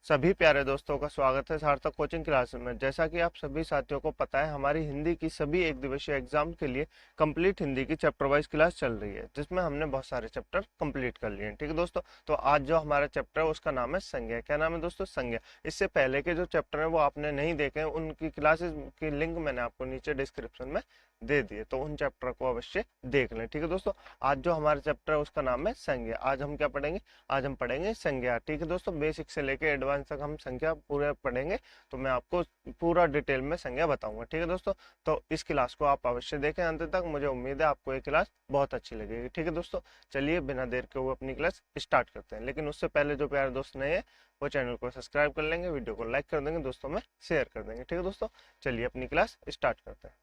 सभी प्यारे दोस्तों का स्वागत है सार्थक कोचिंग क्लास में। जैसा कि आप सभी साथियों को पता है, हमारी हिंदी की सभी एक दिवसीय एग्जाम के लिए कंप्लीट हिंदी की चैप्टर वाइज क्लास चल रही है, जिसमें हमने बहुत सारे चैप्टर कंप्लीट कर लिए हैं। ठीक है दोस्तों, तो आज जो हमारा चैप्टर है उसका नाम है संज्ञा। क्या नाम है दोस्तों? संज्ञा। इससे पहले के जो चैप्टर है वो आपने नहीं देखे हैं, उनकी क्लासेस की लिंक मैंने आपको नीचे डिस्क्रिप्शन में दे दिए, तो उन चैप्टर को अवश्य देख लें। ठीक है दोस्तों, आज जो हमारा चैप्टर है उसका नाम है संज्ञा। आज हम क्या पढ़ेंगे? आज हम पढ़ेंगे संज्ञा। ठीक है दोस्तों, बेसिक से लेके एडवांस तक हम संख्या पूरे पढ़ेंगे, तो मैं आपको पूरा डिटेल में संज्ञा बताऊंगा। ठीक है दोस्तों, तो इस क्लास को आप अवश्य देखें अंत तक। मुझे उम्मीद है आपको ये क्लास बहुत अच्छी लगेगी। ठीक है दोस्तों, चलिए बिना देर के वो अपनी क्लास स्टार्ट करते हैं। लेकिन उससे पहले जो प्यारे दोस्त नए हैं वो चैनल को सब्सक्राइब कर लेंगे, वीडियो को लाइक कर देंगे, दोस्तों में शेयर कर देंगे। ठीक है दोस्तों, चलिए अपनी क्लास स्टार्ट करते हैं।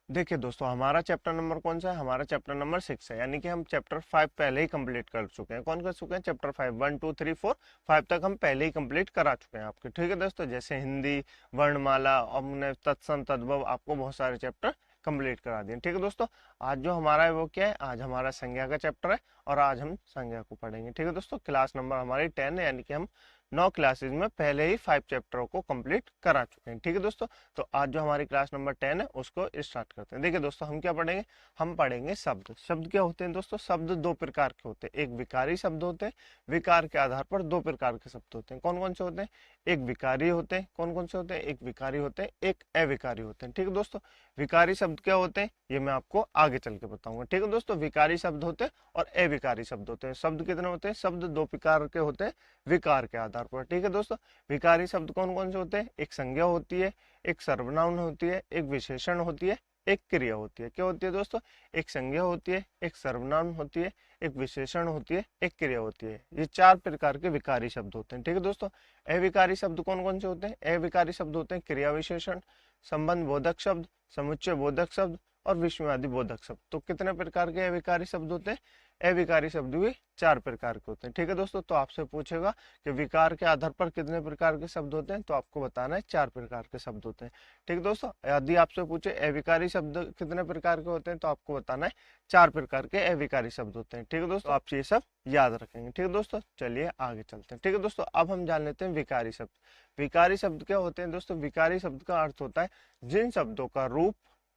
देखिए दोस्तों, हमारा चैप्टर नंबर कौन सा है? हमारा चैप्टर नंबर 6 है, यानी कि हम चैप्टर 5 पहले ही कंप्लीट कर चुके हैं। कौन कर चुके हैं? चैप्टर 5, 1 2 3 4 5 तक हम पहले ही कंप्लीट करा चुके हैं आपके। ठीक है दोस्तों, जैसे हिंदी, वर्णमाला, हमने तत्सम तद्भव आपको बहुत सारे चैप्टर कंप्लीट करा दिए। ठीक है दोस्तों, आज जो हमारा है वो क्या है? आज हमारा संज्ञा का चैप्टर है और आज हम संज्ञा को पढ़ेंगे। ठीक है दोस्तों, क्लास नंबर हमारी 10 है, यानी कि हम 9 क्लासेज में पहले ही 5 चैप्टरों को कंप्लीट करा चुके हैं। ठीक है दोस्तों, तो आज जो हमारी क्लास नंबर 10 है उसको स्टार्ट करते हैं। देखिए दोस्तों, हम क्या पढ़ेंगे? हम पढ़ेंगे शब्द। शब्द क्या होते हैं दोस्तों? शब्द दो प्रकार के होते हैं। एक विकारी शब्द होते हैं, विकार के आधार पर दो प्रकार के शब्द होते हैं। कौन कौन से होते हैं? एक विकारी होते हैं। कौन कौन से होते हैं? एक विकारी होते हैं, एक अविकारी होते हैं। ठीक है दोस्तों, विकारी शब्द क्या होते हैं ये मैं आपको आगे चल के बताऊंगा। ठीक है दोस्तों, विकारी शब्द होते हैं और अविकारी शब्द होते हैं। शब्द कितने होते हैं? शब्द दो प्रकार के होते हैं विकार के आधार पर। ठीक है दोस्तों, विकारी शब्द कौन कौन से होते हैं? एक संज्ञा होती है, एक सर्वनाम होती है, एक विशेषण होती है, एक क्रिया होती है। क्या होती है दोस्तों? एक संज्ञा होती है, एक सर्वनाम होती है, एक विशेषण होती है, एक क्रिया होती है। ये चार प्रकार के विकारी शब्द होते हैं। ठीक है दोस्तों, अविकारी शब्द कौन कौन से होते हैं? अविकारी शब्द होते हैं क्रिया विशेषण, संबंध बोधक शब्द, समुच्चय बोधक शब्द और विस्मयादि बोधक शब्द। तो कितने प्रकार के अविकारी शब्द होते हैं? अविकारी शब्द भी चार प्रकार के होते हैं। ठीक है दोस्तों, तो आपसे पूछेगा कि विकार के आधार पर कितने प्रकार के शब्द होते हैं, तो आपको बताना है चार प्रकार के शब्द होते हैं। ठीक है दोस्तों, यदि आपसे पूछे अविकारी शब्द कितने प्रकार के होते हैं, तो आपको बताना है चार प्रकार के अविकारी शब्द होते हैं। ठीक है दोस्तों, आप ये सब याद रखेंगे। ठीक है दोस्तों, चलिए आगे चलते हैं। ठीक है दोस्तों, अब हम जान लेते हैं विकारी शब्द। विकारी शब्द क्या होते हैं दोस्तों? विकारी शब्द का अर्थ होता है जिन शब्दों का रूप,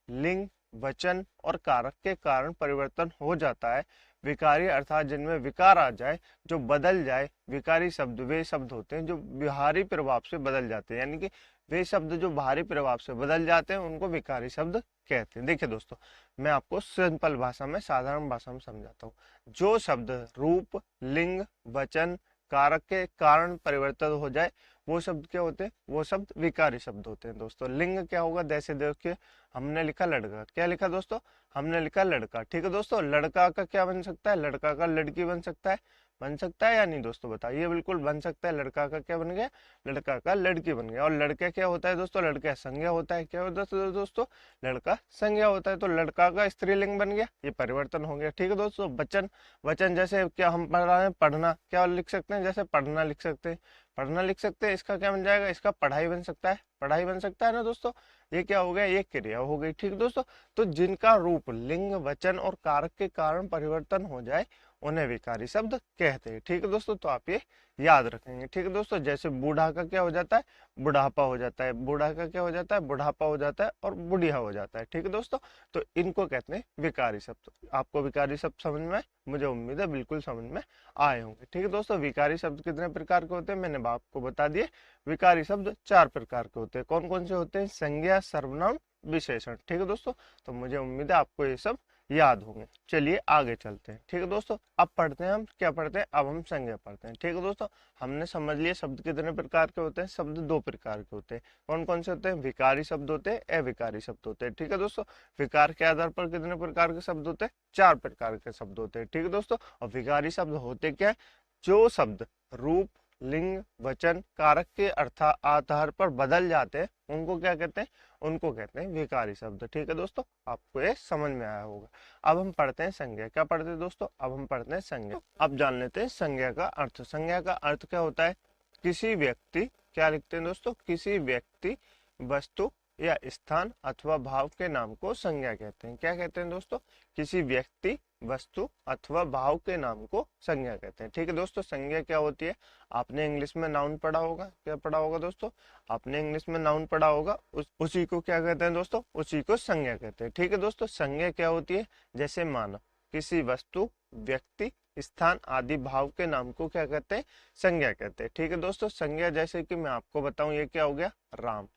लिंग, वचन और कारक के कारण परिवर्तन हो जाता है। विकारी अर्थात जिनमें विकार आ जाए, जो बदल जाए। विकारी शब्द वे शब्द होते हैं जो बाहरी प्रभाव से बदल जाते हैं, यानी कि वे शब्द जो बाहरी प्रभाव से बदल जाते हैं उनको विकारी शब्द कहते हैं। देखिए दोस्तों, मैं आपको सिंपल भाषा में, साधारण भाषा में समझाता हूँ। जो शब्द रूप, लिंग, वचन, कारक के कारण परिवर्तन हो जाए वो शब्द क्या होते हैं? वो शब्द विकारी शब्द होते हैं। दोस्तों, लिंग क्या होगा? जैसे देखिए, हमने लिखा लड़का। क्या लिखा दोस्तों? हमने लिखा लड़का। ठीक है दोस्तों, लड़का का क्या बन सकता है? लड़का का लड़की बन सकता है। बन सकता है या नहीं दोस्तों? बताइए। बिल्कुल बन सकता है। लड़का का क्या बन गया? लड़का का लड़की बन गया। और लड़का क्या होता है दोस्तों? लड़का संज्ञा होता है। क्या होता है दोस्तों? लड़का संज्ञा होता है। तो लड़का का स्त्रीलिंग बन गया, ये परिवर्तन हो गया। ठीक है दोस्तों, वचन। वचन जैसे क्या हम पढ़ रहे हैं? पढ़ना। क्या लिख सकते हैं? जैसे पढ़ना लिख सकते हैं। पढ़ना लिख सकते हैं, इसका क्या बन जाएगा? इसका पढ़ाई बन सकता है। पढ़ाई बन सकता है ना दोस्तों। ये क्या हो गया? ये क्रिया हो गई। ठीक दोस्तों, तो जिनका रूप, लिंग, वचन और कारक के कारण परिवर्तन हो जाए उन्हें विकारी शब्द कहते हैं। ठीक है दोस्तों, तो आप ये याद रखेंगे। ठीक है दोस्तों, जैसे बूढ़ा का क्या हो जाता है? बुढ़ापा हो जाता है। बूढ़ा का क्या हो जाता है? बुढ़ापा हो जाता है और बुढ़िया हो जाता है। ठीक है दोस्तों, तो इनको कहते हैं विकारी शब्द। आपको विकारी शब्द समझ में, मुझे उम्मीद है बिल्कुल समझ में आए होंगे। ठीक है दोस्तों, विकारी शब्द कितने प्रकार के होते हैं मैंने आपको बता दिए। विकारी शब्द चार प्रकार के होते हैं। कौन कौन से होते हैं? संज्ञा, सर्वनाम, विशेषण। ठीक है दोस्तों, तो मुझे उम्मीद है आपको ये सब याद होंगे। चलिए आगे चलते हैं। ठीक है दोस्तों, अब पढ़ते हैं हम क्या पढ़ते हैं? अब हम संज्ञा पढ़ते हैं। ठीक है दोस्तों, हमने समझ लिया शब्द कितने प्रकार के होते हैं। शब्द दो प्रकार के होते हैं। कौन कौन से होते हैं? विकारी शब्द होते हैं, अविकारी शब्द होते हैं। ठीक है दोस्तों, विकार के आधार पर कितने प्रकार के शब्द होते हैं? चार प्रकार के शब्द होते हैं। ठीक है दोस्तों, और विकारी शब्द होते क्या है? जो शब्द रूप, लिंग, वचन, कारक के अर्थ आधार पर बदल जाते हैं उनको क्या कहते हैं? उनको कहते हैं विकारी शब्द। ठीक है दोस्तों, आपको ये समझ में आया होगा। अब हम पढ़ते हैं संज्ञा। क्या पढ़ते हैं दोस्तों? अब हम पढ़ते हैं संज्ञा। अब जान लेते हैं संज्ञा का अर्थ। संज्ञा का अर्थ क्या होता है? किसी व्यक्ति, क्या लिखते हैं दोस्तों? किसी व्यक्ति, वस्तु या स्थान अथवा भाव के नाम को संज्ञा कहते हैं। क्या कहते हैं दोस्तों? किसी व्यक्ति, वस्तु अथवा भाव के नाम को संज्ञा कहते हैं। ठीक है दोस्तों, संज्ञा क्या होती है? आपने इंग्लिश में नाउन पढ़ा होगा। क्या पढ़ा होगा दोस्तों? आपने इंग्लिश में नाउन पढ़ा होगा। उसी को क्या कहते हैं दोस्तों? उसी को संज्ञा कहते हैं। ठीक है दोस्तों, संज्ञा क्या होती है? जैसे मानव, किसी वस्तु, व्यक्ति, स्थान आदि भाव के नाम को क्या कहते हैं? संज्ञा कहते हैं। ठीक है दोस्तों, संज्ञा जैसे कि मैं आपको बताऊं, ये क्या हो गया? राम।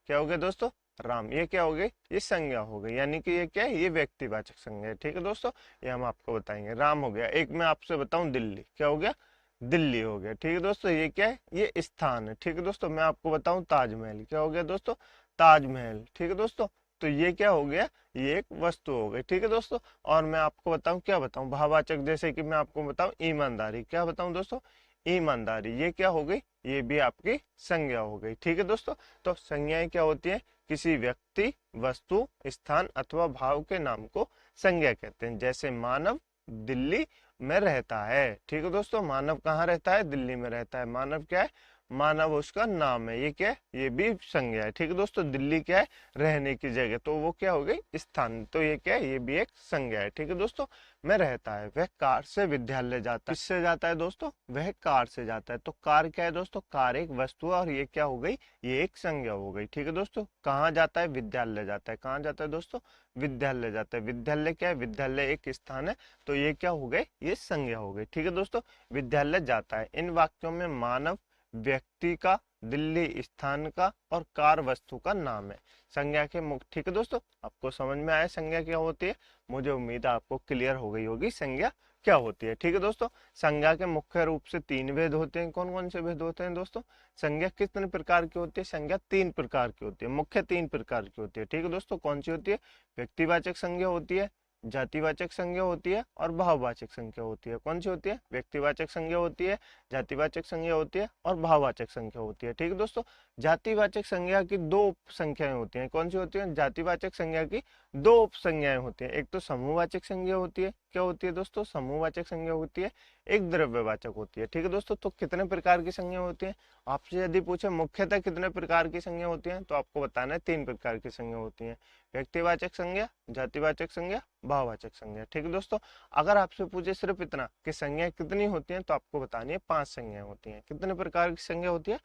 क्या हो गया दोस्तों? राम। ये क्या हो गई? ये संज्ञा हो गई, यानी कि ये क्या है? ये व्यक्तिवाचक संज्ञा है। ठीक है दोस्तों, ये हम आपको बताएंगे। राम हो गया। एक मैं आपसे बताऊं, दिल्ली। क्या हो गया? दिल्ली हो गया। ठीक है दोस्तों, ये क्या है? ये स्थान है। ठीक है दोस्तों, मैं आपको बताऊं, ताजमहल। क्या हो गया दोस्तों? ताजमहल। ठीक है दोस्तों, तो ये क्या हो गया? ये एक वस्तु हो गई। ठीक है दोस्तों, और मैं आपको बताऊं, क्या बताऊं? भाववाचक, जैसे कि मैं आपको बताऊं ईमानदारी। क्या बताऊं दोस्तों? ईमानदारी। ये क्या हो गई? ये भी आपकी संज्ञा हो गई। ठीक है दोस्तों, तो संज्ञाएं क्या होती है? किसी व्यक्ति, वस्तु, स्थान अथवा भाव के नाम को संज्ञा कहते हैं। जैसे मानव दिल्ली में रहता है। ठीक है दोस्तों, मानव कहाँ रहता है? दिल्ली में रहता है। मानव क्या है? मानव उसका नाम है। ये क्या है? ये भी संज्ञा है। ठीक है दोस्तों, दिल्ली क्या है? रहने की जगह, तो वो क्या हो गई? स्थान। तो ये क्या है? ये भी एक संज्ञा है। ठीक है दोस्तों, में रहता है। वह कार से विद्यालय जाता है। किससे जाता है दोस्तों? वह कार से जाता है। तो कार क्या है दोस्तों? कार एक वस्तु है, और ये क्या हो गई? ये एक संज्ञा हो गई। ठीक है दोस्तों, कहाँ जाता है? विद्यालय जाता है। कहाँ जाता है दोस्तों? विद्यालय जाता है। विद्यालय क्या है? विद्यालय एक स्थान है, तो ये क्या हो गए? ये संज्ञा हो गई। ठीक है दोस्तों, विद्यालय जाता है। इन वाक्यों में मानव व्यक्ति का, दिल्ली स्थान का, और कार वस्तु का नाम है। संज्ञा के मुख्य। ठीक है दोस्तों, आपको समझ में आया संज्ञा क्या होती है? मुझे उम्मीद है आपको क्लियर हो गई होगी संज्ञा क्या होती है। ठीक है दोस्तों, संज्ञा के मुख्य रूप से 3 भेद होते हैं। कौन कौन से भेद होते हैं दोस्तों? संज्ञा कितने प्रकार की होती है? संज्ञा 3 प्रकार की होती है। मुख्य 3 प्रकार की होती है। ठीक है दोस्तों, कौन सी होती है? व्यक्तिवाचक संज्ञा होती है, जातिवाचक संज्ञा होती है, और भाववाचक संज्ञा होती है। कौन सी होती है? व्यक्तिवाचक संज्ञा होती है, जातिवाचक संज्ञा होती है, और भाववाचक संज्ञा होती है। ठीक है दोस्तों, जातिवाचक संज्ञा की 2 उपसंख्याएं होती हैं। कौन सी होती है? जातिवाचक संज्ञा की 2 उपसंज्ञाएं होती हैं। एक तो समूहवाचक संज्ञा होती है। क्या होती है दोस्तों? समूहवाचक संज्ञा होती है। एक द्रव्यवाचक होती है। ठीक है दोस्तों, तो कितने प्रकार की संज्ञा होती है? आपसे यदि पूछे मुख्यतः कितने प्रकार की संज्ञा होती है, तो आपको बताना है 3 प्रकार की संज्ञा होती है। व्यक्तिवाचक संज्ञा, जातिवाचक संज्ञा, भाववाचक संज्ञा। ठीक है दोस्तों, अगर आपसे पूछे सिर्फ इतना कि संज्ञा कितनी होती हैं, तो आपको बतानी है 5 संज्ञा होती हैं। कितने प्रकार की संज्ञा होती है?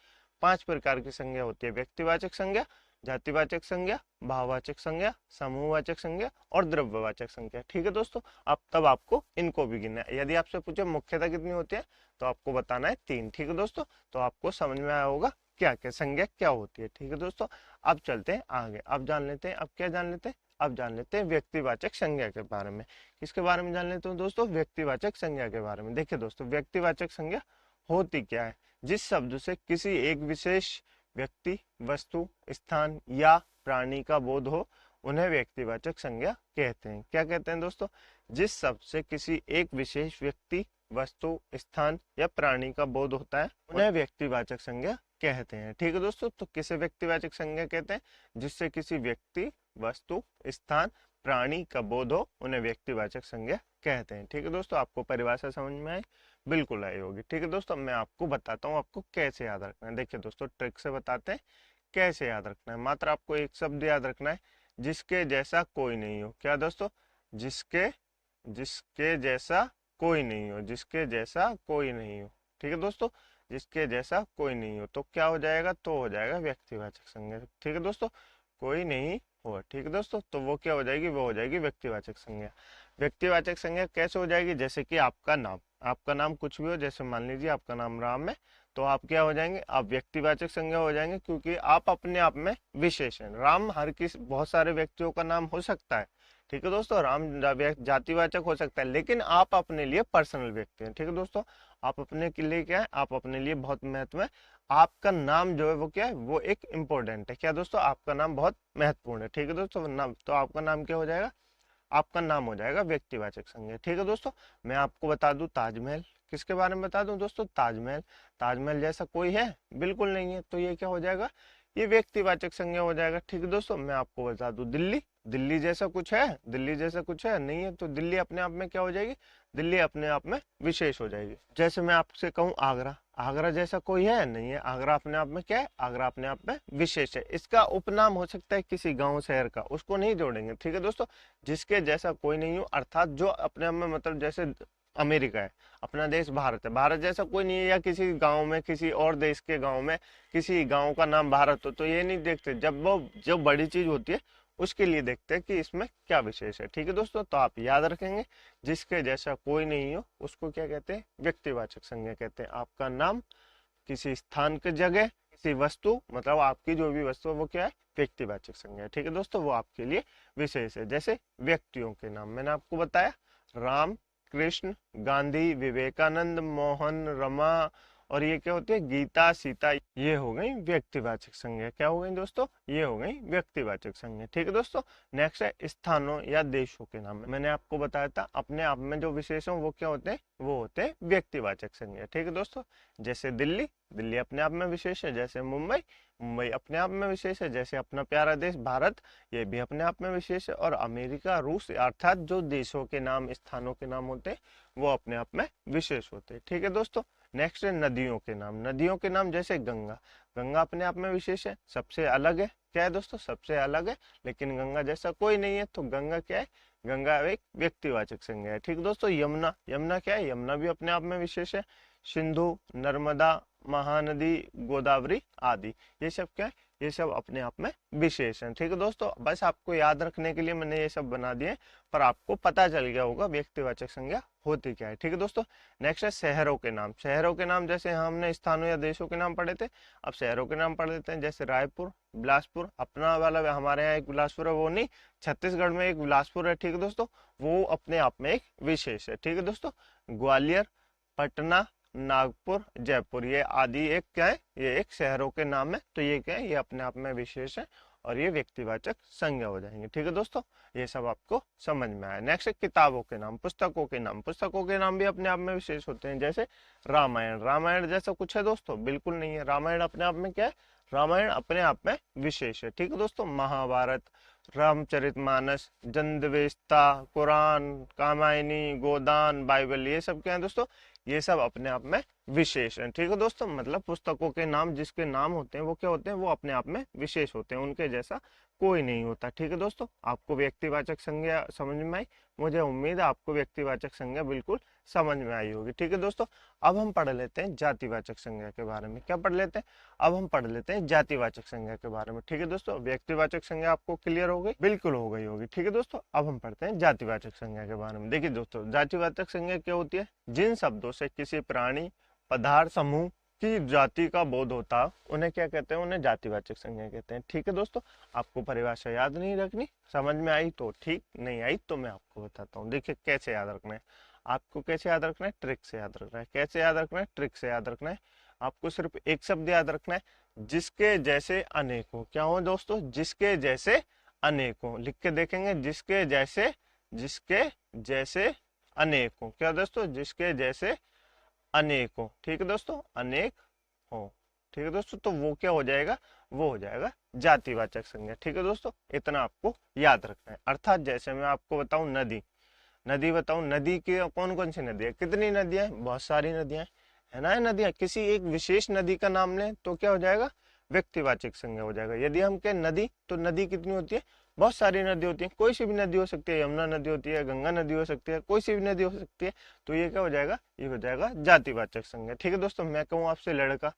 5 प्रकार की संज्ञा होती है। व्यक्तिवाचक संज्ञा, जातिवाचक संज्ञा, भाववाचक संज्ञा, समूहवाचक संज्ञा, और द्रव्यवाचक संज्ञा। ठीक है दोस्तों, अब तब आपको इनको भी गिनना है। यदि आपसे पूछे मुख्यतः कितनी होती है, तो आपको बताना है 3। ठीक है दोस्तों, तो आपको समझ में आया होगा क्या क्या संज्ञा क्या होती है। ठीक है दोस्तों, अब चलते हैं आगे। अब जान लेते हैं, अब क्या जान लेते हैं? अब जान लेते हैं व्यक्तिवाचक संज्ञा के बारे में। किसके बारे में जान लेते हैं दोस्तों? व्यक्तिवाचक संज्ञा के बारे में। देखिए दोस्तों, व्यक्तिवाचक संज्ञा होती क्या है? जिस शब्द से किसी एक विशेष व्यक्ति, वस्तु, स्थान या प्राणी का बोध हो, उन्हें व्यक्तिवाचक संज्ञा कहते हैं। क्या कहते हैं दोस्तों? जिस शब्द से किसी एक विशेष व्यक्ति, वस्तु, स्थान या प्राणी का बोध होता है, उन्हें व्यक्तिवाचक संज्ञा कहते हैं। ठीक है दोस्तों, तो किसे व्यक्तिवाचक संज्ञा कहते हैं? जिससे किसी व्यक्ति, वस्तु, स्थान, प्राणी का बोध हो, उन्हें व्यक्तिवाचक संज्ञा कहते हैं। ठीक है दोस्तों, आपको परिभाषा समझ में आई? बिल्कुल आई होगी। ठीक है दोस्तों, मैं आपको बताता हूँ आपको कैसे याद रखना है। देखिए दोस्तों, ट्रिक से बताते हैं कैसे याद रखना है। मात्र आपको एक शब्द याद रखना है, जिसके जैसा कोई नहीं हो। क्या दोस्तों? जिसके जिसके जैसा कोई नहीं हो। जिसके जैसा कोई नहीं हो। ठीक है दोस्तों, जिसके जैसा कोई नहीं हो, तो क्या हो जाएगा? तो हो जाएगा व्यक्तिवाचक संज्ञा। ठीक है दोस्तों, कोई नहीं हो। ठीक है दोस्तों, तो वो क्या हो जाएगी? वो हो जाएगी व्यक्तिवाचक संज्ञा। व्यक्तिवाचक संज्ञा कैसे हो जाएगी? जैसे कि आपका नाम, आपका नाम कुछ भी हो, जैसे मान लीजिए आपका नाम राम है, तो आप क्या हो जाएंगे? आप व्यक्तिवाचक संज्ञा हो जाएंगे, क्योंकि आप अपने आप में विशेष हैं। राम हर किसी, बहुत सारे व्यक्तियों का नाम हो सकता है। ठीक है दोस्तों, राम जातिवाचक हो सकता है, लेकिन आप अपने लिए पर्सनल व्यक्ति हैं। ठीक है दोस्तों, आप अपने के लिए क्या है? आप अपने लिए बहुत महत्व है। आपका नाम जो है वो क्या है? वो एक इम्पोर्टेंट है। क्या दोस्तों? आपका नाम बहुत महत्वपूर्ण है। ठीक है दोस्तों, नाम, तो आपका नाम क्या हो जाएगा? आपका नाम हो जाएगा व्यक्तिवाचक संज्ञा। ठीक है दोस्तों, मैं आपको बता दूं ताजमहल। किसके बारे में बता दूं दोस्तों? ताजमहल। ताजमहल जैसा कोई है? बिल्कुल नहीं है, तो ये क्या हो जाएगा? ये व्यक्तिवाचक संज्ञा हो जाएगा। ठीक है दोस्तों, मैं आपको बता दूं दिल्ली। दिल्ली जैसा कुछ है? दिल्ली जैसा कुछ है? नहीं है, तो दिल्ली अपने आप में क्या हो जाएगी? दिल्ली अपने आप में विशेष हो जाएगी। जैसे मैं आपसे कहूँ आगरा। आगरा जैसा कोई है नहीं है। आगरा अपने आप में क्या है? आगरा अपने आप में विशेष है। इसका उपनाम हो सकता है किसी गांव शहर का, उसको नहीं जोड़ेंगे। ठीक है दोस्तों, जिसके जैसा कोई नहीं हो, अर्थात जो अपने आप में, मतलब जैसे अमेरिका है, अपना देश भारत है, भारत जैसा कोई नहीं है, या किसी गांव में, किसी और देश के गांव में किसी गांव का नाम भारत हो, तो ये नहीं देखते। जब वो जो बड़ी चीज होती है उसके लिए देखते हैं कि इसमें क्या विशेष है। ठीक है दोस्तों, तो आप याद रखेंगे, जिसके जैसा कोई नहीं हो उसको क्या कहते हैं? व्यक्तिवाचक संज्ञा कहते हैं। आपका नाम, किसी स्थान की जगह, किसी वस्तु, मतलब आपकी जो भी वस्तु है वो क्या है? व्यक्तिवाचक संज्ञा है। ठीक है दोस्तों, वो आपके लिए विशेष है। जैसे व्यक्तियों के नाम मैंने आपको बताया, राम, कृष्ण, गांधी, विवेकानंद, मोहन, रमा, और ये क्या होती है? गीता, सीता। ये हो गई व्यक्तिवाचक संज्ञा। क्या हो गई दोस्तों? ये हो गई व्यक्तिवाचक संज्ञा। ठीक है दोस्तों, नेक्स्ट है स्थानों या देशों के नाम। मैंने आपको बताया था अपने आप में जो विशेष हो वो क्या होते हैं? वो होते हैं व्यक्तिवाचक संज्ञा। ठीक है दोस्तों, जैसे दिल्ली, दिल्ली अपने आप में विशेष है। जैसे मुंबई, मुंबई अपने आप में विशेष है। जैसे अपना प्यारा देश भारत, ये भी अपने आप में विशेष है। और अमेरिका, रूस, अर्थात जो देशों के नाम, स्थानों के नाम होते हैं वो अपने आप में विशेष होते हैं। ठीक है दोस्तों, नेक्स्ट है नदियों के नाम। नदियों के नाम जैसे गंगा, गंगा अपने आप में विशेष है, सबसे अलग है। क्या है दोस्तों? सबसे अलग है, लेकिन गंगा जैसा कोई नहीं है, तो गंगा क्या है? गंगा एक व्यक्तिवाचक संज्ञा है। ठीक दोस्तों, यमुना, यमुना क्या है? यमुना भी अपने आप में विशेष है। सिंधु, नर्मदा, महानदी, गोदावरी आदि, ये सब क्या है? ये सब अपने आप में विशेष है। ठीक है दोस्तों, बस आपको याद रखने के लिए मैंने ये सब बना दिए, पर आपको पता चल गया होगा व्यक्तिवाचक संज्ञा होती क्या है। ठीक है दोस्तों, नेक्स्ट है शहरों के नाम। शहरों के नाम जैसे हमने स्थानों या देशों के नाम पढ़े थे, अब शहरों के नाम पढ़ लेते हैं। जैसे रायपुर, बिलासपुर, अपना वाला हमारे यहाँ एक बिलासपुर है, वो नहीं, छत्तीसगढ़ में एक बिलासपुर है। ठीक है दोस्तों, वो अपने आप में एक विशेष है। ठीक है दोस्तों, ग्वालियर, पटना, नागपुर, जयपुर, ये आदि एक क्या है? ये एक शहरों के नाम है। तो ये क्या है? ये अपने आप में विशेष है और ये व्यक्तिवाचक संज्ञा हो जाएंगे। ठीक है दोस्तों, ये सब आपको समझ में आया। नेक्स्ट है किताबों के नाम, पुस्तकों के नाम। पुस्तकों के नाम भी अपने आप में विशेष होते हैं। जैसे रामायण, रामायण जैसा कुछ है दोस्तों? बिल्कुल नहीं है। रामायण अपने आप में क्या है? रामायण अपने आप में विशेष है। ठीक है दोस्तों, महाभारत, रामचरितमानस, जंदवेस्ता, कुरान, कामायनी, गोदान, बाइबल, ये सब क्या है दोस्तों? ये सब अपने आप में विशेष है। ठीक है दोस्तों, मतलब पुस्तकों के नाम, जिसके नाम होते हैं वो क्या होते हैं? वो अपने आप में विशेष होते हैं, उनके जैसा कोई नहीं होता। ठीक है दोस्तों, आपको व्यक्तिवाचक संज्ञा समझ में आई? मुझे उम्मीद है आपको व्यक्तिवाचक संज्ञा बिल्कुल समझ में आई होगी। ठीक है दोस्तों, अब हम पढ़ लेते हैं जातिवाचक संज्ञा के बारे में। क्या पढ़ लेते हैं? अब हम पढ़ लेते हैं जातिवाचक संज्ञा के बारे में। ठीक है दोस्तों, व्यक्तिवाचक संज्ञा आपको क्लियर हो गई? बिल्कुल हो गई होगी। ठीक है दोस्तों, अब हम पढ़ते हैं जातिवाचक संज्ञा के बारे में। देखिए दोस्तों, जातिवाचक संज्ञा क्या होती है? जिन शब्दों से किसी प्राणी, पदार्थ समूह की जाति का बोध होता, उन्हें क्या कहते हैं? उन्हें जातिवाचक संज्ञा कहते हैं। ठीक है दोस्तों, आपको परिभाषा याद नहीं रखनी, समझ में आई तो ठीक, नहीं आई तो मैं आपको बताता हूँ। देखिए कैसे याद रखना है आपको। कैसे याद रखना है? ट्रिक से याद रखना है। कैसे याद रखना है? ट्रिक से याद रखना है। आपको सिर्फ एक शब्द याद रखना है, जिसके जैसे अनेक हो। क्या हो दोस्तों? जिसके जैसे अनेक हो। लिख के देखेंगे, जिसके जैसे, जिसके जैसे अनेक हो। क्या दोस्तों? जिसके जैसे अनेक हो। ठीक है दोस्तों, अनेक हो। ठीक है दोस्तों, तो वो क्या हो जाएगा? वो हो जाएगा जातिवाचक संज्ञा। ठीक है दोस्तों, इतना आपको याद रखना है। अर्थात जैसे मैं आपको बताऊं नदी, नदी बताऊं, नदी की कौन कौन सी नदी है? कितनी नदियां हैं? बहुत सारी नदियां है ना। नदियां, किसी एक विशेष नदी का नाम लें तो क्या हो जाएगा? व्यक्तिवाचक संज्ञा हो जाएगा। यदि हम कहें नदी, तो नदी कितनी होती है? बहुत सारी नदी होती है। कोई सी भी नदी हो सकती है, यमुना नदी होती है, गंगा नदी हो सकती है, कोई सी भी नदी हो सकती है। तो ये क्या हो जाएगा? ये हो जाएगा जातिवाचक संज्ञा। ठीक है दोस्तों, मैं कहूँ आपसे लड़का,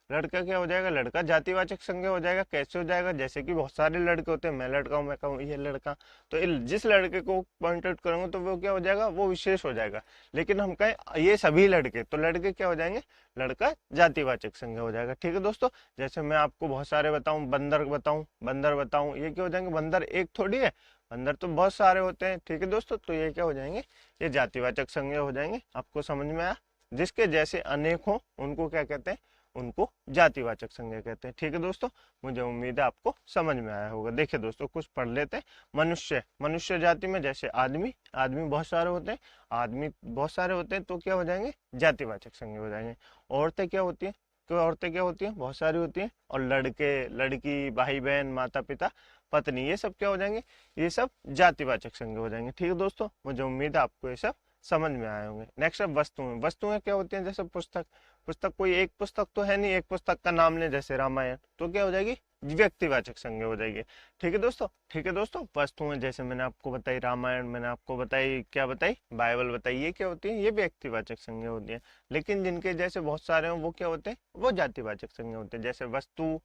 लड़का क्या हो जाएगा? लड़का जातिवाचक संज्ञा हो जाएगा। कैसे हो जाएगा? जैसे कि बहुत सारे लड़के होते हैं, मैं लड़का हूँ, मैं कहूँ ये लड़का, तो जिस लड़के को पॉइंट आउट करूंगा तो वो क्या हो जाएगा? वो विशेष हो जाएगा। लेकिन हम कहें ये सभी लड़के, तो लड़के क्या हो जाएंगे? लड़का जातिवाचक संज्ञा हो जाएगा। ठीक है दोस्तों, जैसे मैं आपको बहुत सारे बताऊं, बंदर बताऊं, बंदर बताऊं, ये क्या हो जाएंगे? बंदर एक थोड़ी है, बंदर तो बहुत सारे होते हैं। ठीक है दोस्तों, तो ये क्या हो जाएंगे? ये जातिवाचक संज्ञा हो जाएंगे। आपको समझ में आया? जिसके जैसे अनेक हो उनको क्या कहते हैं? उनको जातिवाचक संज्ञा कहते हैं। ठीक है दोस्तों, मुझे उम्मीद है आपको समझ में आया होगा। देखिए दोस्तों, कुछ पढ़ लेते हैं। मनुष्य, मनुष्य जाति में जैसे आदमी, आदमी बहुत सारे होते हैं, आदमी बहुत सारे होते हैं, तो क्या हो जाएंगे? जातिवाचक संज्ञा हो जाएंगे। औरतें क्या होती हैं? तो औरतें क्या होती हैं? बहुत सारी होती हैं। और लड़के, लड़की, भाई बहन, माता पिता, पत्नी, ये सब क्या हो जाएंगे? ये सब जातिवाचक संज्ञा हो जाएंगे। ठीक है दोस्तों, मुझे उम्मीद है आपको ये सब समझ में आए होंगे। नेक्स्ट है वस्तुएं। वस्तुएं क्या होती हैं? जैसे पुस्तक, पुस्तक कोई एक पुस्तक तो है नहीं, एक पुस्तक का नाम लें जैसे रामायण, तो क्या हो जाएगी? व्यक्तिवाचक संज्ञा हो जाएगी। ठीक है दोस्तों, ठीक है दोस्तों। वस्तुएं जैसे मैंने आपको बताई रामायण, मैंने आपको बताई क्या बताई, बाइबल बताई, ये क्या होती है? ये व्यक्तिवाचक संज्ञा होती है। लेकिन जिनके जैसे बहुत सारे हैं वो क्या होते हैं? वो जातिवाचक संज्ञा होते हैं। जैसे वस्तु,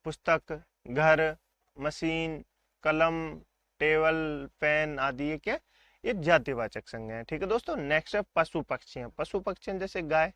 पुस्तक, घर, मशीन, कलम, टेबल, पेन आदि, ये क्या? ये जातिवाचक संज्ञा है। ठीक है दोस्तों। नेक्स्ट है पशु पक्षी। पशु पक्षी जैसे गाय,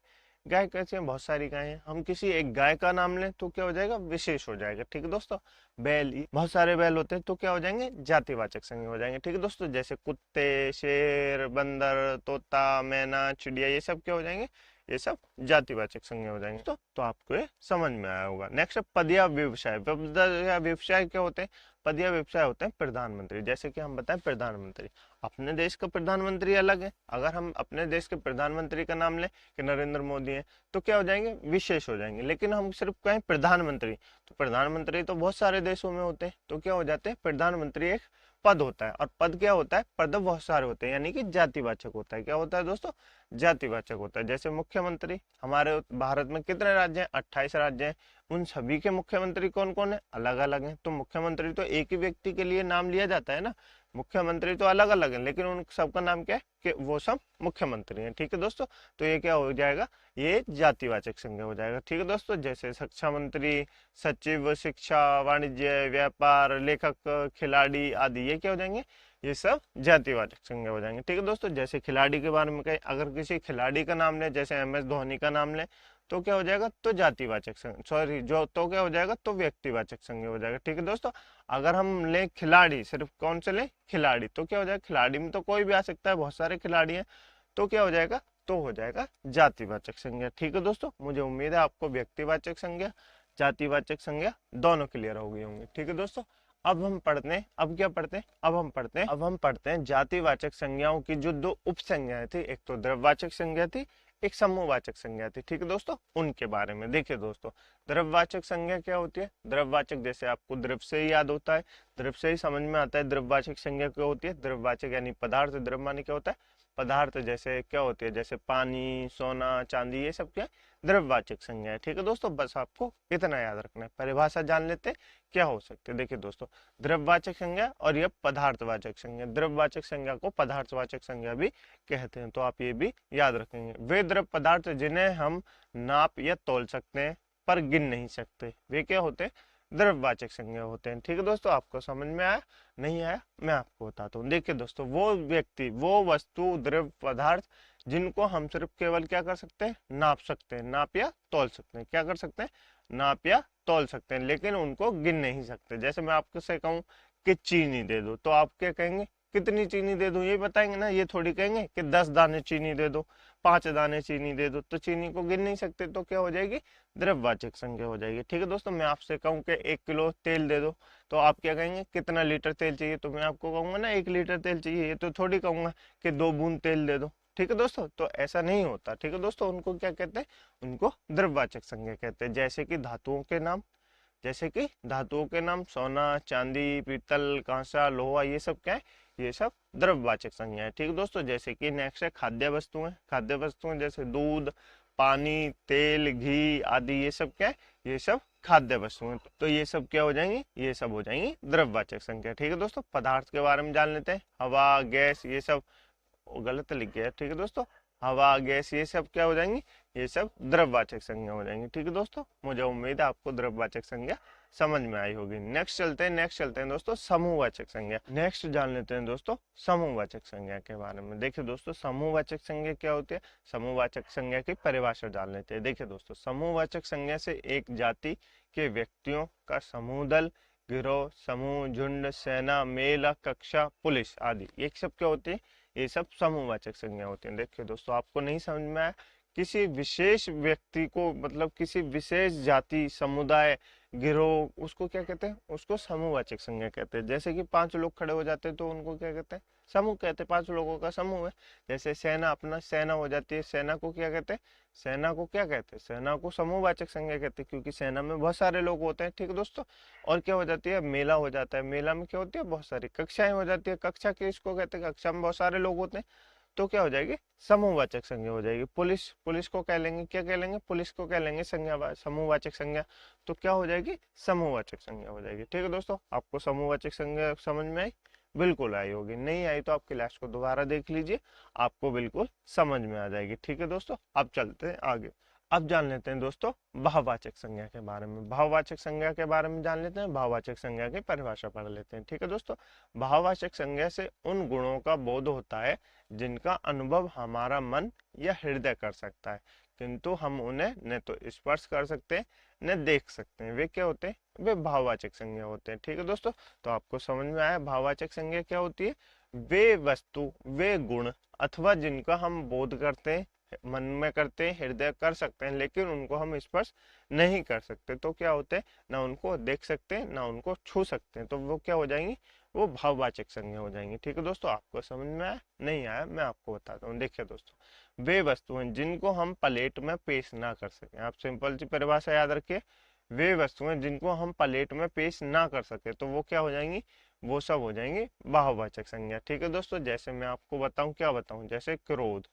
गाय कैसे हैं? बहुत सारी गाय हैं, हम किसी एक गाय का नाम लें तो क्या हो जाएगा? विशेष हो जाएगा। ठीक है दोस्तों। बैल, बहुत सारे बैल होते हैं तो क्या हो जाएंगे? जातिवाचक संज्ञा हो जाएंगे। ठीक है दोस्तों। जैसे कुत्ते, शेर, बंदर, तोता, मैना, चिड़िया, ये सब क्या हो जाएंगे? ये सब जातिवाचक संज्ञा हो जाएंगे। तो आपको ये समझ में आया होगा। नेक्स्ट है पद या व्यवसाय। पद या व्यवसाय क्या होते हैं? पद या व्यवसाय होते हैं प्रधानमंत्री। जैसे कि हम बताएं प्रधानमंत्री, अपने देश का प्रधानमंत्री अलग है। अगर हम अपने देश के प्रधानमंत्री का नाम लें कि नरेंद्र मोदी है तो क्या हो जाएंगे? विशेष हो जाएंगे। लेकिन हम सिर्फ कहें प्रधानमंत्री, तो प्रधानमंत्री तो बहुत सारे देशों में होते हैं, तो क्या हो जाते हैं? प्रधानमंत्री एक पद होता है। और पद क्या होता है? पद बहुत सारे होते हैं, यानी कि जातिवाचक होता है। क्या होता है दोस्तों? जातिवाचक होता है। जैसे मुख्यमंत्री, हमारे भारत में कितने राज्य हैं? 28 राज्य हैं। उन सभी के मुख्यमंत्री कौन कौन है? अलग अलग हैं। तो मुख्यमंत्री तो एक ही व्यक्ति के लिए नाम लिया जाता है ना, मुख्यमंत्री तो अलग अलग है, लेकिन उन सबका नाम क्या है? कि वो सब मुख्यमंत्री हैं। ठीक है दोस्तों। तो ये क्या हो जाएगा? ये जातिवाचक संज्ञा हो जाएगा। ठीक है दोस्तों। जैसे शिक्षा मंत्री, सचिव, शिक्षा, वाणिज्य, व्यापार, लेखक, खिलाड़ी आदि, ये क्या हो जाएंगे? ये सब जातिवाचक संज्ञा हो जाएंगे। ठीक है दोस्तों। जैसे खिलाड़ी के बारे में कहें, अगर किसी खिलाड़ी का नाम ले, जैसे MS धोनी का नाम ले, तो क्या हो जाएगा? तो जातिवाचक संज्ञा, सॉरी जो, तो क्या हो जाएगा? तो व्यक्तिवाचक संज्ञा हो जाएगा। ठीक है दोस्तों। अगर हम लें खिलाड़ी, सिर्फ कौन से लें? खिलाड़ी, तो क्या हो जाएगा? खिलाड़ी में तो कोई भी आ सकता है, बहुत सारे खिलाड़ी हैं, तो क्या हो जाएगा? तो हो जाएगा जातिवाचक संज्ञा। ठीक है दोस्तों। मुझे उम्मीद है आपको व्यक्तिवाचक संज्ञा, जातिवाचक संज्ञा दोनों क्लियर हो गई होंगी। ठीक है दोस्तों। अब हम पढ़ते हैं, अब क्या पढ़ते हैं? अब हम पढ़ते हैं जातिवाचक संज्ञाओं की जो दो उपसंज्ञाएं थी, एक तो द्रव्यवाचक संज्ञा थी, एक समूहवाचक संज्ञा थी। ठीक है दोस्तों। उनके बारे में देखिए दोस्तों। द्रव्यवाचक संज्ञा क्या होती है? द्रव्यवाचक जैसे आपको द्रव्य से ही याद होता है, द्रव्य से ही समझ में आता है। द्रव्यवाचक संज्ञा क्या होती है? द्रव्यवाचक यानी पदार्थ, द्रव्य माने क्या होता है? पदार्थ। जैसे क्या होती है? जैसे पानी, सोना, चांदी, ये सब क्या है? द्रव्यवाचक संज्ञा है। ठीक है दोस्तों। बस आपको इतना याद रखना है। परिभाषा जान लेते हैं क्या हो सकते हैं। देखिए दोस्तों, द्रव्यवाचक संज्ञा और यह पदार्थवाचक संज्ञा। द्रव्यवाचक संज्ञा को पदार्थवाचक संज्ञा भी कहते हैं, तो आप ये भी याद रखेंगे। वे द्रव्य पदार्थ जिन्हें हम नाप या तौल सकते हैं पर गिन नहीं सकते, वे क्या होते हैं? द्रव्यवाचक संज्ञा होते हैं। ठीक है दोस्तों। आपको समझ में आया? नहीं आया? मैं आपको बताता हूँ। देखिए दोस्तों, वो व्यक्ति, वो वस्तु, द्रव्य पदार्थ जिनको हम सिर्फ केवल क्या कर सकते हैं? नाप सकते हैं, नाप या तौल सकते हैं। क्या कर सकते हैं? नाप या तौल सकते हैं, लेकिन उनको गिन नहीं सकते। जैसे मैं आपको से कहूँ कि चीनी दे दो, तो आप क्या कहेंगे? कितनी चीनी दे दूं, ये बताएंगे ना। ये थोड़ी कहेंगे कि 10 दाने चीनी दे दो, 5 दाने चीनी दे दो, तो चीनी को गिन नहीं सकते, तो क्या हो जाएगी? द्रव्यवाचक संज्ञा हो जाएगी। ठीक है दोस्तों। मैं आपसे कहूँ कि 1 किलो तेल दे दो, तो आप क्या कहेंगे? कितना लीटर तेल चाहिए? तो मैं आपको कहूंगा ना 1 लीटर तेल चाहिए, ये तो थोड़ी कहूंगा कि 2 बूंद तेल दे दो। ठीक है दोस्तों। तो ऐसा नहीं होता। ठीक है दोस्तों। उनको क्या कहते हैं? उनको द्रव्यवाचक संज्ञा कहते हैं। जैसे कि धातुओं के नाम, जैसे कि धातुओं के नाम सोना, चांदी, पीतल, कांसा, लोहा, ये सब क्या है? ये सब द्रव्यवाचक संज्ञा है। ठीक है दोस्तों। जैसे कि नेक्स्ट है खाद्य वस्तुएं। खाद्य वस्तुएं जैसे दूध, पानी, तेल, घी आदि, ये सब क्या है? ये सब खाद्य वस्तुएं। तो ये सब क्या हो जाएंगी? ये सब हो जाएंगी द्रव्यवाचक संज्ञा। ठीक है दोस्तों। पदार्थ के बारे में जान लेते हैं। हवा, गैस, ये सब गलत लिख गया। ठीक है दोस्तों। हवा, गैस, ये सब क्या हो जाएंगी? ये सब द्रव्यवाचक संज्ञा हो जाएंगी। ठीक है दोस्तों। मुझे उम्मीद है आपको द्रव्यवाचक संज्ञा समझ में आई होगी। नेक्स्ट चलते हैं दोस्तों समूहवाचक संज्ञा। नेक्स्ट जान लेते हैं दोस्तों समूहवाचक संज्ञा के बारे में। देखिए दोस्तों, समूहवाचक संज्ञा क्या होती है? समूहवाचक संज्ञा की परिभाषा जान लेते हैं। देखिए दोस्तों, समूहवाचक संज्ञा से एक जाति के व्यक्तियों का समूह, दल, गिरोह, समूह, झुंड, सेना, मेला, कक्षा, पुलिस आदि, ये सब क्या होती है? ये सब समूहवाचक संज्ञा होती हैं। देखिए दोस्तों, आपको नहीं समझ में आया? किसी विशेष व्यक्ति को, मतलब किसी विशेष जाति, समुदाय, गिरोह, उसको क्या कहते हैं? उसको समूहवाचक संज्ञा कहते हैं। जैसे कि 5 लोग खड़े हो जाते हैं तो उनको क्या कहते हैं? समूह कहते हैं। 5 लोगों का समूह है। जैसे सेना, अपना सेना हो जाती है, सेना को क्या कहते हैं? सेना को क्या कहते हैं? सेना को समूहवाचक संज्ञा कहते हैं, क्योंकि सेना में बहुत सारे लोग होते हैं। ठीक है दोस्तों। और क्या हो जाती है? मेला हो जाता है। मेला में क्या होती है? बहुत सारी कक्षाएं हो जाती है। कक्षा के इसको कहते हैं, कक्षा में बहुत सारे लोग होते हैं, तो क्या हो जाएगी, समूहवाचक संज्ञा हो जाएगी। पुलिस, पुलिस को क्या लेंगे, क्या कह लेंगे, पुलिस को क्या लेंगे, संज्ञा, समूहवाचक संज्ञा। तो क्या हो जाएगी, समूहवाचक संज्ञा हो जाएगी। ठीक है दोस्तों, आपको समूहवाचक संज्ञा समझ में आई? बिल्कुल आई होगी। नहीं आई तो आप क्लास को दोबारा देख लीजिए, आपको बिल्कुल समझ में आ जाएगी। ठीक है दोस्तों, अब चलते हैं आगे। अब जान लेते हैं दोस्तों भाववाचक संज्ञा के बारे में। भाववाचक संज्ञा के बारे में जान लेते हैं, भाववाचक संज्ञा की परिभाषा पढ़ लेते हैं। ठीक है दोस्तों, भाववाचक संज्ञा से उन गुणों का बोध होता है जिनका अनुभव हमारा मन या हृदय कर सकता है, किंतु हम उन्हें न तो स्पर्श कर सकते हैं न देख सकते हैं। वे क्या होते हैं, वे भाववाचक संज्ञा होते हैं। ठीक है दोस्तों, तो आपको समझ में आया भाववाचक संज्ञा क्या होती है। वे वस्तु, वे गुण अथवा जिनका हम बोध करते हैं, मन में करते हैं, हृदय कर सकते हैं, लेकिन उनको हम स्पर्श नहीं कर सकते, तो क्या होते हैं, ना उनको देख सकते हैं ना उनको छू सकते हैं, तो वो क्या हो जाएंगी, वो भाववाचक संज्ञा हो जाएंगी। ठीक है दोस्तों, आपको समझ में आया? नहीं आया, मैं आपको बताता हूँ। देखिए दोस्तों, वे वस्तुएं जिनको हम प्लेट में पेश ना कर सकें, आप सिंपल सी परिभाषा याद रखिए, वे वस्तुएं जिनको हम प्लेट में पेश ना कर सके तो वो क्या हो जाएंगी, वो सब हो जाएंगी भाववाचक संज्ञा। ठीक है दोस्तों, जैसे मैं आपको बताऊं, क्या बताऊं, जैसे क्रोध,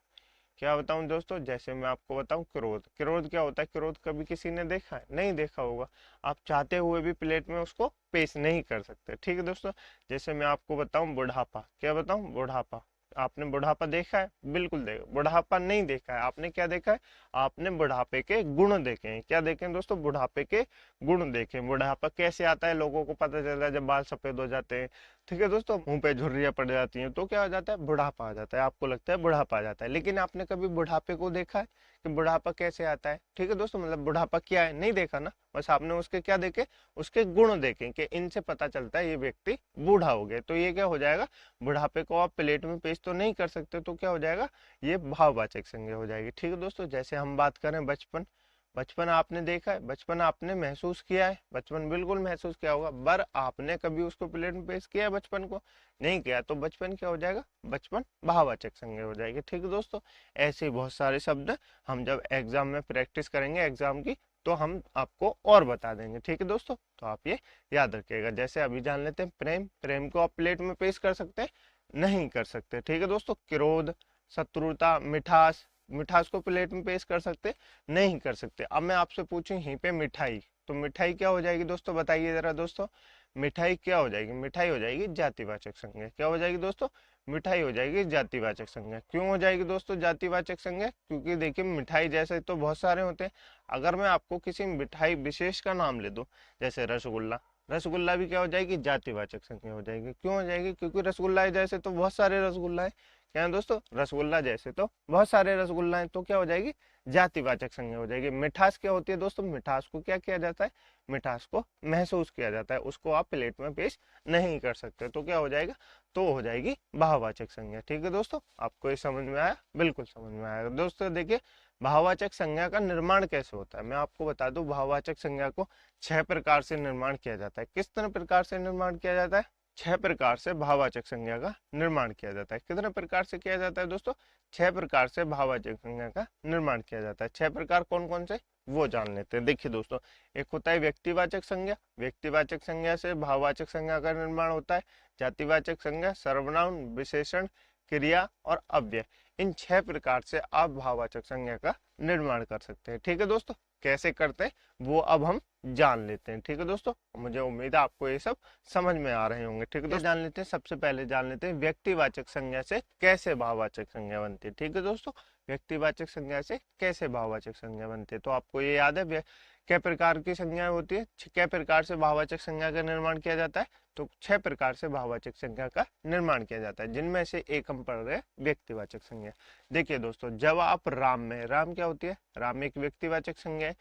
क्या बताऊं दोस्तों, जैसे मैं आपको बताऊं क्रोध। क्रोध क्या होता है, क्रोध कभी किसी ने देखा है, नहीं देखा होगा, आप चाहते हुए भी प्लेट में उसको पेश नहीं कर सकते। ठीक है दोस्तों, जैसे मैं आपको बताऊं बुढ़ापा, क्या बताऊं, बुढ़ापा, आपने बुढ़ापा देखा है, बिल्कुल देखा। बुढ़ापा नहीं देखा है, आपने क्या देखा है, आपने बुढ़ापे के गुण देखे हैं। क्या देखे हैं दोस्तों, बुढ़ापे के गुण देखे हैं। बुढ़ापा कैसे आता है, लोगों को पता चलता है जब बाल सफेद हो जाते हैं। ठीक है दोस्तों, मुंह पे झुर्रियां पड़ जाती हैं, तो क्या हो जाता है, बुढ़ापा आ जाता है। आपको लगता है बुढ़ापा आ जाता है, लेकिन आपने कभी बुढ़ापे को देखा है कि बुढ़ापा कैसे आता है? ठीक है दोस्तों, मतलब बुढ़ापा क्या है, नहीं देखा ना, बस आपने उसके क्या देखे, उसके गुण देखे कि इनसे पता चलता है ये व्यक्ति बूढ़ा हो गया। तो ये क्या हो जाएगा, बुढ़ापे को आप प्लेट में पेश तो नहीं कर सकते, तो क्या हो जाएगा, ये भाववाचक संज्ञा हो जाएगी। ठीक है दोस्तों, जैसे हम बात करें बचपन, बचपन आपने देखा है, बचपन आपने महसूस किया है, बचपन बिल्कुल महसूस किया होगा, पर आपने कभी उसको प्लेट में पेश किया है बचपन को, नहीं किया, तो बचपन क्या हो जाएगा, बचपन भाववाचक संज्ञा हो जाएगी। ठीक है दोस्तों, ऐसे बहुत सारे शब्द हम जब एग्जाम में प्रैक्टिस करेंगे एग्जाम की, तो हम आपको और बता देंगे। ठीक है दोस्तों, तो आप ये याद रखिएगा। जैसे अभी जान लेते हैं प्रेम, प्रेम को आप प्लेट में पेश कर सकते हैं, नहीं कर सकते। ठीक है दोस्तों, क्रोध, शत्रुता, मिठास, मिठास को प्लेट में पेश कर सकते, नहीं कर सकते। अब मैं आपसे पूछूं यहीं पे मिठाई, तो मिठाई क्या हो जाएगी दोस्तों, बताइए जरा दोस्तों, मिठाई क्या हो जाएगी, मिठाई हो जाएगी जातिवाचक संज्ञा। क्या हो जाएगी दोस्तों, मिठाई हो जाएगी जातिवाचक संज्ञा। क्यों हो जाएगी दोस्तों जातिवाचक संज्ञा, क्योंकि देखिए मिठाई जैसे तो बहुत सारे होते हैं, अगर मैं आपको किसी मिठाई विशेष का नाम ले दूं, जैसे रसगुल्ला, रसगुल्ला भी क्या हो जाएगी, जातिवाचक संज्ञा हो जाएगी। क्यों हो जाएगी, क्योंकि रसगुल्ला जैसे तो बहुत सारे रसगुल्ला है, क्या है दोस्तों, रसगुल्ला जैसे तो बहुत सारे रसगुल्ला हैं, तो क्या हो जाएगी, जातिवाचक संज्ञा हो जाएगी। मिठास क्या होती है दोस्तों, मिठास को क्या किया जाता है, मिठास को महसूस किया जाता है, उसको आप प्लेट में पेश नहीं कर सकते, तो क्या हो जाएगा, तो हो जाएगी भाववाचक संज्ञा। ठीक है दोस्तों, आपको ये समझ में आया, बिल्कुल समझ में आया दोस्तों। देखिए भाववाचक संज्ञा का निर्माण कैसे होता है, मैं आपको बता दूं, भाववाचक संज्ञा को 6 प्रकार से निर्माण किया जाता है। किस तरह प्रकार से निर्माण किया जाता है, 6 प्रकार से भाववाचक संज्ञा का निर्माण किया जाता है। कितने प्रकार से किया जाता है दोस्तों, 6 प्रकार से भाववाचक संज्ञा का निर्माण किया जाता है। 6 प्रकार कौन कौन से, वो जान लेते हैं। देखिए दोस्तों, एक होता है व्यक्तिवाचक संज्ञा, व्यक्तिवाचक संज्ञा से भाववाचक संज्ञा का निर्माण होता है। जातिवाचक संज्ञा, सर्वनाम, विशेषण, क्रिया और अव्यय, इन 6 प्रकार से आप भाववाचक संज्ञा का निर्माण कर सकते हैं। ठीक है दोस्तों, कैसे करते हैं वो अब हम जान लेते हैं। ठीक है दोस्तों, मुझे उम्मीद है आपको ये सब समझ में आ रहे होंगे। ठीक है, तो जान लेते हैं, सबसे पहले जान लेते हैं व्यक्तिवाचक संज्ञा से कैसे भाववाचक संज्ञा बनती है। ठीक है दोस्तों, व्यक्तिवाचक संज्ञा से कैसे भाववाचक संज्ञा बनती है, तो आपको ये याद है क्या प्रकार की संज्ञाएं होती है, क्या प्रकार से भाववाचक संज्ञा का निर्माण किया जाता है, तो 6 प्रकार से भाववाचक संज्ञा का निर्माण किया जाता है, जिनमें से एक हम पढ़ रहे हैं व्यक्तिवाचक संज्ञा। देखिए दोस्तों, जब आप राम में, राम क्या होती है, राम एक व्यक्तिवाचक संज्ञा है,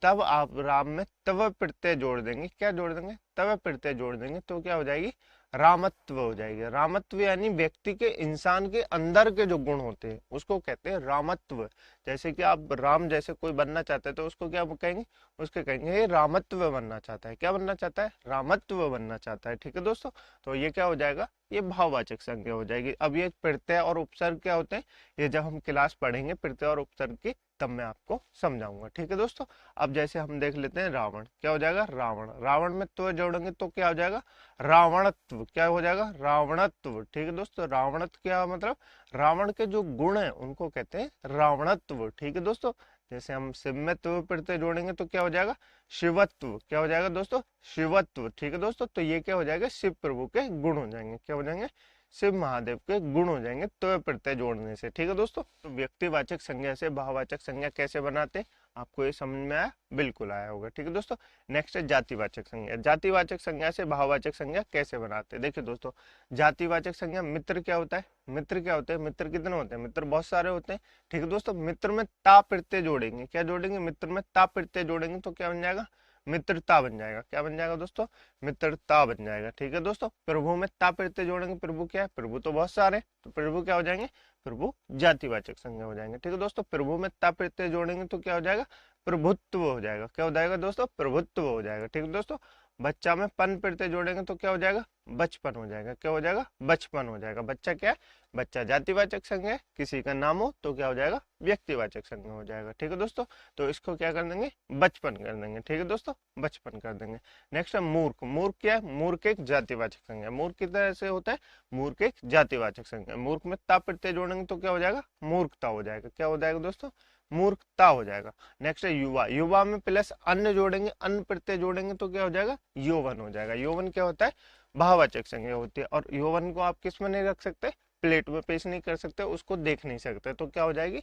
तब आप राम में तव प्रत्यय जोड़ देंगे, क्या जोड़ देंगे, तव प्रत्यय जोड़ देंगे, तो क्या हो जाएगी, रामत्व हो जाएगी। रामत्व यानी व्यक्ति के, इंसान के अंदर के जो गुण होते हैं उसको कहते हैं रामत्व। जैसे कि आप राम जैसे कोई बनना चाहते हैं तो उसको क्या कहेंगे, उसके कहेंगे ये रामत्व बनना चाहता है। क्या बनना चाहता है, रामत्व बनना चाहता है। ठीक है दोस्तों, तो ये क्या हो जाएगा, ये भाववाचक संज्ञा हो जाएगी। अब ये प्रत्यय और उपसर्ग क्या होते हैं, ये जब हम क्लास पढ़ेंगे प्रत्यय और उपसर्ग की, तब मैं आपको समझाऊंगा। ठीक है दोस्तों, अब जैसे हम देख लेते हैं रावण, क्या हो जाएगा रावण, रावण में तो जोड़ेंगे तो क्या हो जाएगा रावणत्व, क्या हो जाएगा रावणत्व। ठीक है दोस्तों, रावणत्व क्या मतलब रावण के जो गुण है उनको कहते हैं रावणत्व। ठीक है दोस्तों, जैसे हम शिव में त्व प्रत्यय जोड़ेंगे तो क्या हो जाएगा शिवत्व, क्या हो जाएगा दोस्तों शिवत्व। ठीक है दोस्तों, तो ये क्या हो जाएगा शिव प्रभु के गुण हो जाएंगे, क्या हो जाएंगे शिव महादेव के गुण हो जाएंगे त्व प्रत्यय जोड़ने से। ठीक है दोस्तों, तो व्यक्तिवाचक संज्ञा से भाववाचक संज्ञा कैसे बनाते हैं आपको ये समझ में आया, बिल्कुल आया होगा। ठीक है दोस्तों, नेक्स्ट है जातिवाचक संज्ञा। जातिवाचक संज्ञा से भाववाचक संज्ञा कैसे बनाते हैं, देखिए दोस्तों जातिवाचक संज्ञा मित्र क्या होता है, मित्र क्या होते हैं, मित्र कितने होते हैं, मित्र बहुत सारे होते हैं। ठीक है दोस्तों, मित्र में ता प्रत्यय जोड़ेंगे, क्या जोड़ेंगे मित्र में ता प्रत्यय जोड़ेंगे तो क्या बन जाएगा मित्रता बन जाएगा, क्या बन जाएगा दोस्तों मित्रता बन जाएगा। ठीक है दोस्तों, प्रभु में ता प्रत्यय जोड़ेंगे, प्रभु क्या है प्रभु तो बहुत सारे हैं, तो प्रभु क्या हो जाएंगे प्रभु जातिवाचक संज्ञा हो जाएंगे। ठीक है दोस्तों, प्रभु में ता प्रत्यय जोड़ेंगे तो क्या हो जाएगा प्रभुत्व हो जाएगा, क्या हो जाएगा दोस्तों प्रभुत्व हो जाएगा। ठीक है दोस्तों, बच्चा में पन प्रत्यय जोड़ेंगे तो क्या हो जाएगा बचपन हो जाएगा, क्या हो जाएगा बचपन हो जाएगा। बच्चा क्या है बच्चा जातिवाचक संज्ञा है, किसी का नाम हो तो क्या हो जाएगा व्यक्तिवाचक संज्ञा हो जाएगा। ठीक है दोस्तों, तो इसको क्या कर देंगे बचपन कर देंगे। ठीक है दोस्तों, बचपन कर देंगे। नेक्स्ट है मूर्ख, मूर्ख क्या है मूर्ख एक जातिवाचक संज्ञा, मूर्ख किस तरह से होता है मूर्ख एक जातिवाचक संज्ञा, मूर्ख में ता प्रत्यय जोड़ेंगे तो क्या हो जाएगा मूर्खता हो जाएगा, क्या हो जाएगा दोस्तों मूर्खता हो जाएगा। नेक्स्ट है युवा, युवा में प्लस अन्य जोड़ेंगे, अन्य प्रत्यय जोड़ेंगे तो क्या हो जाएगा यौवन हो जाएगा। यौवन क्या होता है भाववाचक संज्ञा होती है, और यौवन को आप किस में नहीं रख सकते प्लेट में पेश नहीं कर सकते, उसको देख नहीं सकते, तो क्या हो जाएगी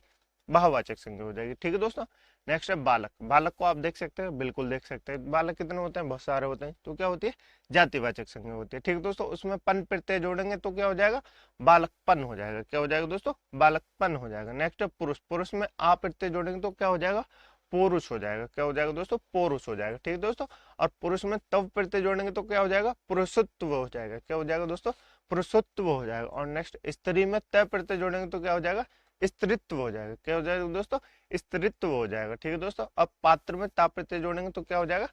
भाववाचक संज्ञा हो जाएगी। ठीक है दोस्तों, नेक्स्ट है बालक, बालक को आप देख सकते हैं बिल्कुल देख सकते हैं, बालक कितने होते हैं बहुत सारे होते हैं, तो क्या होती है जातिवाचक संज्ञा होती है। ठीक है दोस्तों, उसमें पन प्रत्यय जोड़ेंगे तो क्या हो जाएगा बालकपन हो जाएगा, क्या हो जाएगा दोस्तों बालकपन हो जाएगा। नेक्स्ट है पुरुष, पुरुष में आ प्रत्यय जोड़ेंगे तो क्या हो जाएगा पुरुष हो जाएगा, क्या हो जाएगा दोस्तों पुरुष हो जाएगा। ठीक है दोस्तों, और पुरुष में तव प्रत्यय जोड़ेंगे तो क्या हो जाएगा पुरुषत्व हो जाएगा, क्या हो जाएगा दोस्तों पुरुषत्व हो जाएगा। और नेक्स्ट स्त्री में तय प्रत्यय जोड़ेंगे तो क्या हो जाएगा स्त्रीत्व हो जाएगा, क्या हो जाएगा दोस्तों स्त्रीत्व हो जाएगा। ठीक है दोस्तों, अब पात्र में ता प्रत्यय जोड़ेंगे तो क्या हो जाएगा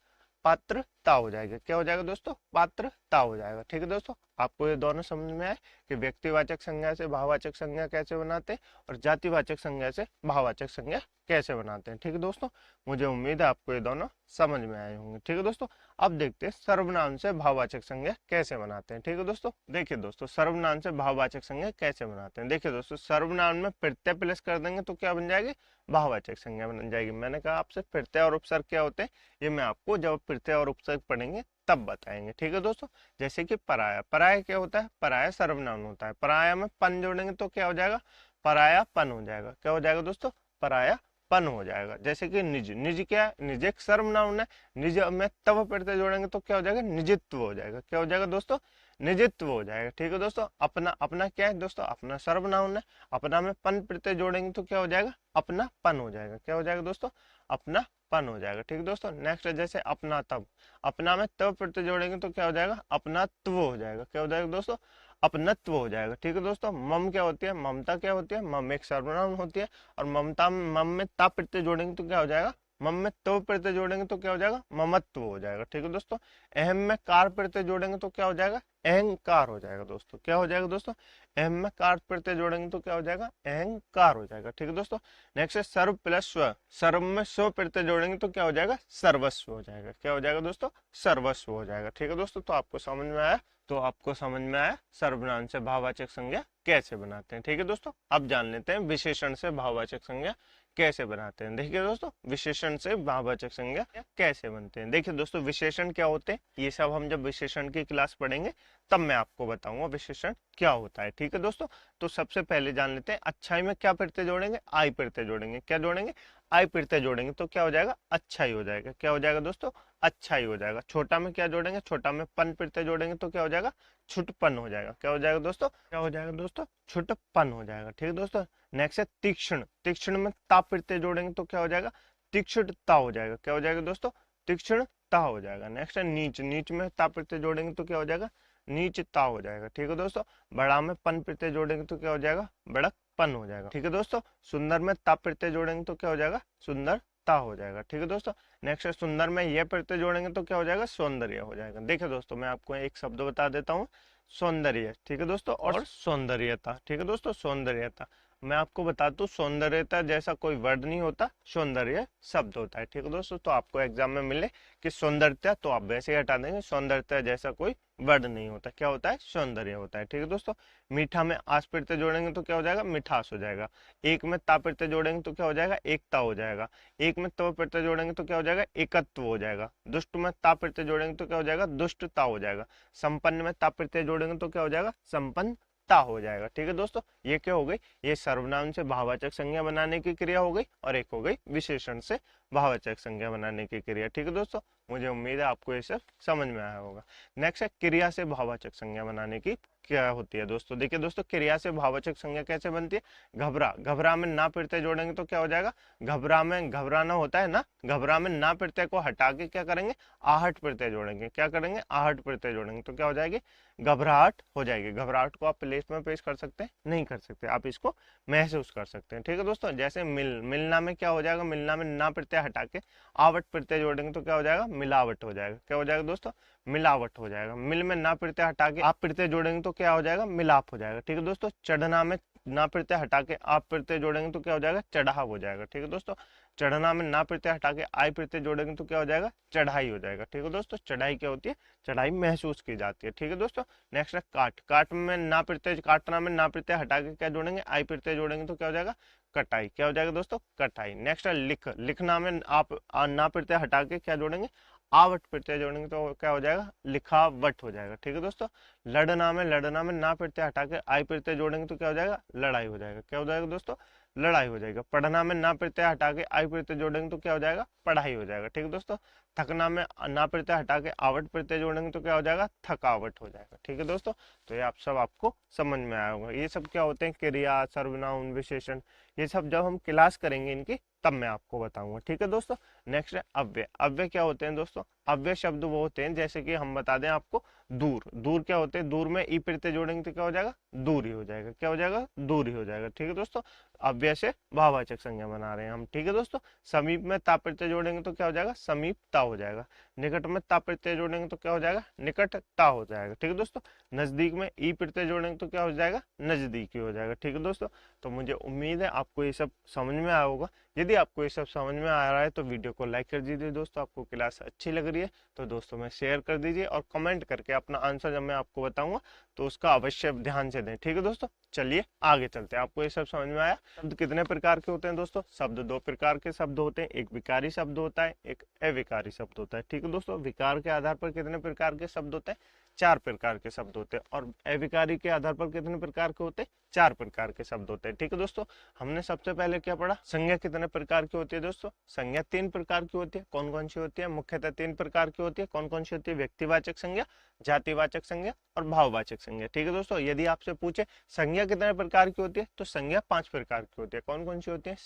पात्रता हो जाएगा, क्या हो जाएगा दोस्तों पात्रता हो जाएगा। ठीक है दोस्तों, आपको ये दोनों समझ में आए कि व्यक्तिवाचक संज्ञा से भाववाचक संज्ञा कैसे बनाते हैं और जातिवाचक संज्ञा से भाववाचक संज्ञा कैसे बनाते हैं। ठीक है दोस्तों, मुझे उम्मीद है आपको ये दोनों समझ में आए होंगे। ठीक है दोस्तों, अब देखते हैं सर्वनाम से भाववाचक संज्ञा कैसे बनाते हैं। ठीक है दोस्तों, देखिए दोस्तों सर्वनाम से भाववाचक संज्ञा कैसे बनाते हैं। देखिए दोस्तों, सर्वनाम में प्रत्यय प्लस कर देंगे तो क्या बन जाएगी भाववाचक संज्ञा बन जाएगी। मैंने कहा आपसे प्रत्यय और उपसर्ग क्या होते हैं, ये मैं आपको जब प्रत्यय और उपसर्ग पढ़ेंगे तब बताएंगे। ठीक है दोस्तों, जैसे कि पराया, पराया क्या होता है पराया सर्वनाम होता है, पराया में पन जोड़ेंगे तो क्या हो जाएगा पराया पन हो जाएगा, क्या हो जाएगा दोस्तों पराया पन हो जाएगा। जैसे कि निज, निज क्या है निज एक सर्वनाम है, निज में तब प्रत्यय जोड़ेंगे तो क्या हो जाएगा निजित्व हो जाएगा, क्या हो जाएगा दोस्तों निजित्व हो जाएगा। ठीक है दोस्तों, अपना, अपना क्या है दोस्तों अपना सर्वनाम है, अपना में पन प्रत्यय जोड़ेंगे तो क्या हो जाएगा अपना पन हो जाएगा, क्या हो जाएगा दोस्तों अपना पन हो जाएगा। ठीक है दोस्तों, नेक्स्ट है जैसे अपना तब, अपना में तब प्रत्यय जोड़ेंगे तो क्या हो जाएगा अपनात्व हो जाएगा, क्या हो जाएगा दोस्तों अपनत्व हो जाएगा। ठीक है दोस्तों, मम क्या होती है ममता क्या होती है मम एक सर्वनाम होती है, और ममता मम में ता प्रत्यय जोड़ेंगे तो क्या हो जाएगा मम में तो प्रत्यय जोड़ेंगे तो क्या हो जाएगा ममत्व हो जाएगा। ठीक है दोस्तों, अहम में कार प्रत्यय जोड़ेंगे तो क्या हो जाएगा अहंकार हो जाएगा दोस्तों, क्या हो जाएगा दोस्तों अहम में कार प्रत्यय जोड़ेंगे तो क्या हो जाएगा अहंकार हो जाएगा। ठीक है दोस्तों, नेक्स्ट है सर्व प्लस स्व, सर्व में स्व प्रत्यय जोड़ेंगे तो क्या हो जाएगा सर्वस्व हो जाएगा, क्या हो जाएगा दोस्तों सर्वस्व हो जाएगा। ठीक है दोस्तों, तो आपको समझ में आया, तो आपको समझ में आया सर्वनाम से भाववाचक संज्ञा कैसे बनाते हैं। ठीक है दोस्तों, अब जान लेते हैं विशेषण से भाववाचक संज्ञा कैसे बनाते हैं। देखिए दोस्तों, विशेषण से भाववाचक संज्ञा कैसे बनते हैं। देखिए दोस्तों, विशेषण क्या होते हैं ये सब हम जब विशेषण की क्लास पढ़ेंगे तब मैं आपको बताऊंगा विशेषण क्या होता है। ठीक है दोस्तों, तो सबसे पहले जान लेते हैं अच्छाई में क्या प्रत्यय जोड़ेंगे आई प्रत्यय जोड़ेंगे, क्या जोड़ेंगे आई प्रत्यय जोड़ेंगे तो क्या हो जाएगा अच्छाई हो जाएगा, क्या हो जाएगा दोस्तों अच्छाई हो जाएगा। छोटा में क्या जोड़ेंगे छोटा में पन प्रत्यय जोड़ेंगे तो क्या हो जाएगा छुटपन हो जाएगा, क्या हो जाएगा दोस्तों क्या हो जाएगा दोस्तों छुटपन हो जाएगा। ठीक है दोस्तों, नेक्स्ट है तीक्ष्ण, तीक्ष्ण में ता प्रत्यय जोड़ेंगे तो क्या हो जाएगा तीक्ष्णता हो जाएगा, क्या हो जाएगा दोस्तों तीक्ष्णता हो जाएगा। नेक्स्ट है नीच, नीच में ता प्रत्यय जोड़ेंगे तो क्या हो जाएगा नीचता हो जाएगा। ठीक है दोस्तों, बड़ा में पन प्रत्यय जोड़ेंगे तो क्या हो जाएगा बड़कपन हो जाएगा। ठीक है दोस्तों, सुंदर में ता प्रत्यय जोड़ेंगे तो क्या हो जाएगा सुंदरता हो जाएगा। ठीक है दोस्तों, नेक्स्ट है सुंदर में यह प्रत्यय जोड़ेंगे तो क्या हो जाएगा सौंदर्य हो जाएगा। देखिए दोस्तों, मैं आपको एक शब्द बता देता हूँ सौंदर्य। ठीक है दोस्तों, और सौंदर्यता। ठीक है दोस्तों, सौंदर्यता मैं आपको बता दूं, सौंदर्यता जैसा कोई वर्ड नहीं होता, सौंदर्य शब्द होता है। ठीक है दोस्तों, तो आपको एग्जाम में मिले कि सौंदर्यता, तो आप वैसे ही हटा देंगे, सौंदर्यता जैसा कोई वर्ड नहीं होता। क्या होता है? सौंदर्य होता है। ठीक है दोस्तों, मीठा में आस प्रत्यय जोड़ेंगे तो क्या हो जाएगा? मिठास हो जाएगा। एक में ता प्रत्यय जोड़ेंगे तो क्या हो जाएगा? एकता हो जाएगा। एक में तव प्रत्यय जोड़ेंगे तो क्या हो जाएगा? एकत्व हो जाएगा। दुष्ट में ता प्रत्यय जोड़ेंगे तो क्या हो जाएगा? दुष्टता हो जाएगा। संपन्न में ता प्रत्यय जोड़ेंगे तो क्या हो जाएगा? संपन्न ता हो जाएगा। ठीक है दोस्तों, ये क्या हो गई? ये सर्वनाम से भाववाचक संज्ञा बनाने की क्रिया हो गई, और एक हो गई विशेषण से भाववाचक संज्ञा बनाने की क्रिया। ठीक है दोस्तों, मुझे उम्मीद है आपको ये सब समझ में आया होगा। नेक्स्ट है क्रिया से भाववाचक संज्ञा बनाने की क्या होती है दोस्तों। देखिए दोस्तों, क्रिया से भाववाचक संज्ञा कैसे बनती है? घबरा, घबरा में ना प्रत्यय जोड़ेंगे तो क्या हो जाएगा? घबरा में घबराना होता है ना, घबरा में ना प्रत्यय को हटा के क्या करेंगे? आहट प्रत्यय जोड़ेंगे। क्या करेंगे? आहट प्रत्यय जोड़ेंगे तो क्या हो जाएगी? घबराहट हो जाएगी। घबराहट को आप प्लेस में पेश कर सकते हैं? नहीं कर सकते, आप इसको महसूस कर सकते हैं। ठीक है दोस्तों, जैसे मिलना में क्या हो जाएगा? मिलना में ना प्रत्यय हटा के आवट प्रत्यय जोड़ेंगे तो क्या हो जाएगा? मिलावट हो जाएगा। क्या हो जाएगा दोस्तों? मिलावट हो जाएगा। मिल में ना प्रत्यय हटा के आप प्रत्यय जोड़ेंगे तो क्या हो जाएगा? मिलाप हो जाएगा। ठीक है दोस्तों, चढ़ना में ना प्रत्यय हटा के आप प्रत्यय जोड़ेंगे तो क्या हो जाएगा? चढ़ाव हो जाएगा। ठीक है दोस्तों, चढ़ना में ना प्रत्यय हटा के आई प्रत्यय जोड़ेंगे तो क्या हो जाएगा? चढ़ाई हो जाएगा। ठीक है दोस्तों, चढ़ाई क्या होती है? चढ़ाई महसूस की जाती है। ठीक है दोस्तों, नेक्स्ट है काट, काट में ना प्रत्यय, काटना में ना प्रत्यय हटा के क्या जोड़ेंगे? आई प्रत्यय जोड़ेंगे तो क्या हो जाएगा? कटाई। क्या हो जाएगा दोस्तों? कटाई। नेक्स्ट है लिख, लिखना में आप ना प्रत्यय हटा के क्या जोड़ेंगे? आवट प्रत्यय जोड़ेंगे तो क्या हो जाएगा? लिखावट हो जाएगा। ठीक है दोस्तों, लड़ना में ना प्रत्यय हटा के आई प्रत्यय जोड़ेंगे तो क्या हो जाएगा? लड़ाई हो जाएगा। क्या हो जाएगा दोस्तों? लड़ाई हो जाएगा। पढ़ना में ना प्रत्यय हटा के आई प्रत्यय जोड़ेंगे तो क्या हो जाएगा? पढ़ाई हो जाएगा। ठीक है दोस्तों, थकना में ना प्रत्यय हटा के आवट प्रत्यय जोड़ेंगे तो क्या हो जाएगा? थकावट हो जाएगा। ठीक है दोस्तों, तो ये आप सब आपको समझ में आया होगा। ये सब क्या होते हैं? क्रिया, सर्वनाम, विशेषण, ये सब जब हम क्लास करेंगे इनकी, तब मैं आपको बताऊंगा। ठीक है दोस्तों, नेक्स्ट है अव्यय। अव्यय क्या होते हैं दोस्तों? अव्यय शब्द वो होते हैं, जैसे कि हम बता दें आपको, दूर, दूर क्या होते हैं? दूर में ई प्रत्यय जोड़ेंगे तो क्या हो जाएगा? दूर ही हो जाएगा। क्या हो जाएगा? दूर ही हो जाएगा। ठीक है दोस्तों, अव्यय से भाववाचक संज्ञा बना रहे हैं हम। ठीक है दोस्तों, समीप में ता प्रत्यय जोड़ेंगे तो क्या हो जाएगा? समीपता हो जाएगा। निकट में ता प्रत्यय जोड़ेंगे तो क्या हो जाएगा? निकटता हो जाएगा। ठीक है दोस्तों, नजदीक में ई प्रत्यय जोड़ेंगे तो क्या हो जाएगा? नजदीकी हो जाएगा। ठीक है दोस्तों, तो मुझे उम्मीद है आपको ये सब समझ में आया होगा। यदि आपको ये सब समझ में आ रहा है तो वीडियो को लाइक कर दीजिए दोस्तों। आपको क्लास अच्छी लग रही है तो दोस्तों में शेयर कर दीजिए, और कमेंट करके अपना आंसर जब मैं आपको बताऊंगा तो उसका अवश्य ध्यान से दें। ठीक है दोस्तों, चलिए आगे चलते हैं। आपको ये सब समझ में आया? शब्द कितने प्रकार के होते हैं दोस्तों? शब्द दो प्रकार के शब्द होते हैं, एक विकारी शब्द होता है, एक अविकारी शब्द होता है। ठीक है दोस्तों, विकार के आधार पर कितने प्रकार के शब्द होते हैं? 4 प्रकार के शब्द होते हैं, और अविकारी के आधार पर कितने प्रकार के होते हैं? 4 प्रकार के शब्द होते हैं। ठीक है दोस्तों, हमने सबसे पहले क्या पढ़ा? संज्ञा कितने प्रकार की होती है दोस्तों? संज्ञा 3 प्रकार की होती है। कौन कौन सी होती है? मुख्यतः 3 प्रकार की होती है। कौन कौन सी होती है? व्यक्तिवाचक संज्ञा, जातिवाचक संज्ञा और भाववाचक संज्ञा। ठीक है दोस्तों, यदि आपसे पूछे संज्ञा कितने प्रकार की होती है, तो संज्ञा 5 प्रकार की होती है। कौन कौन सी होती है?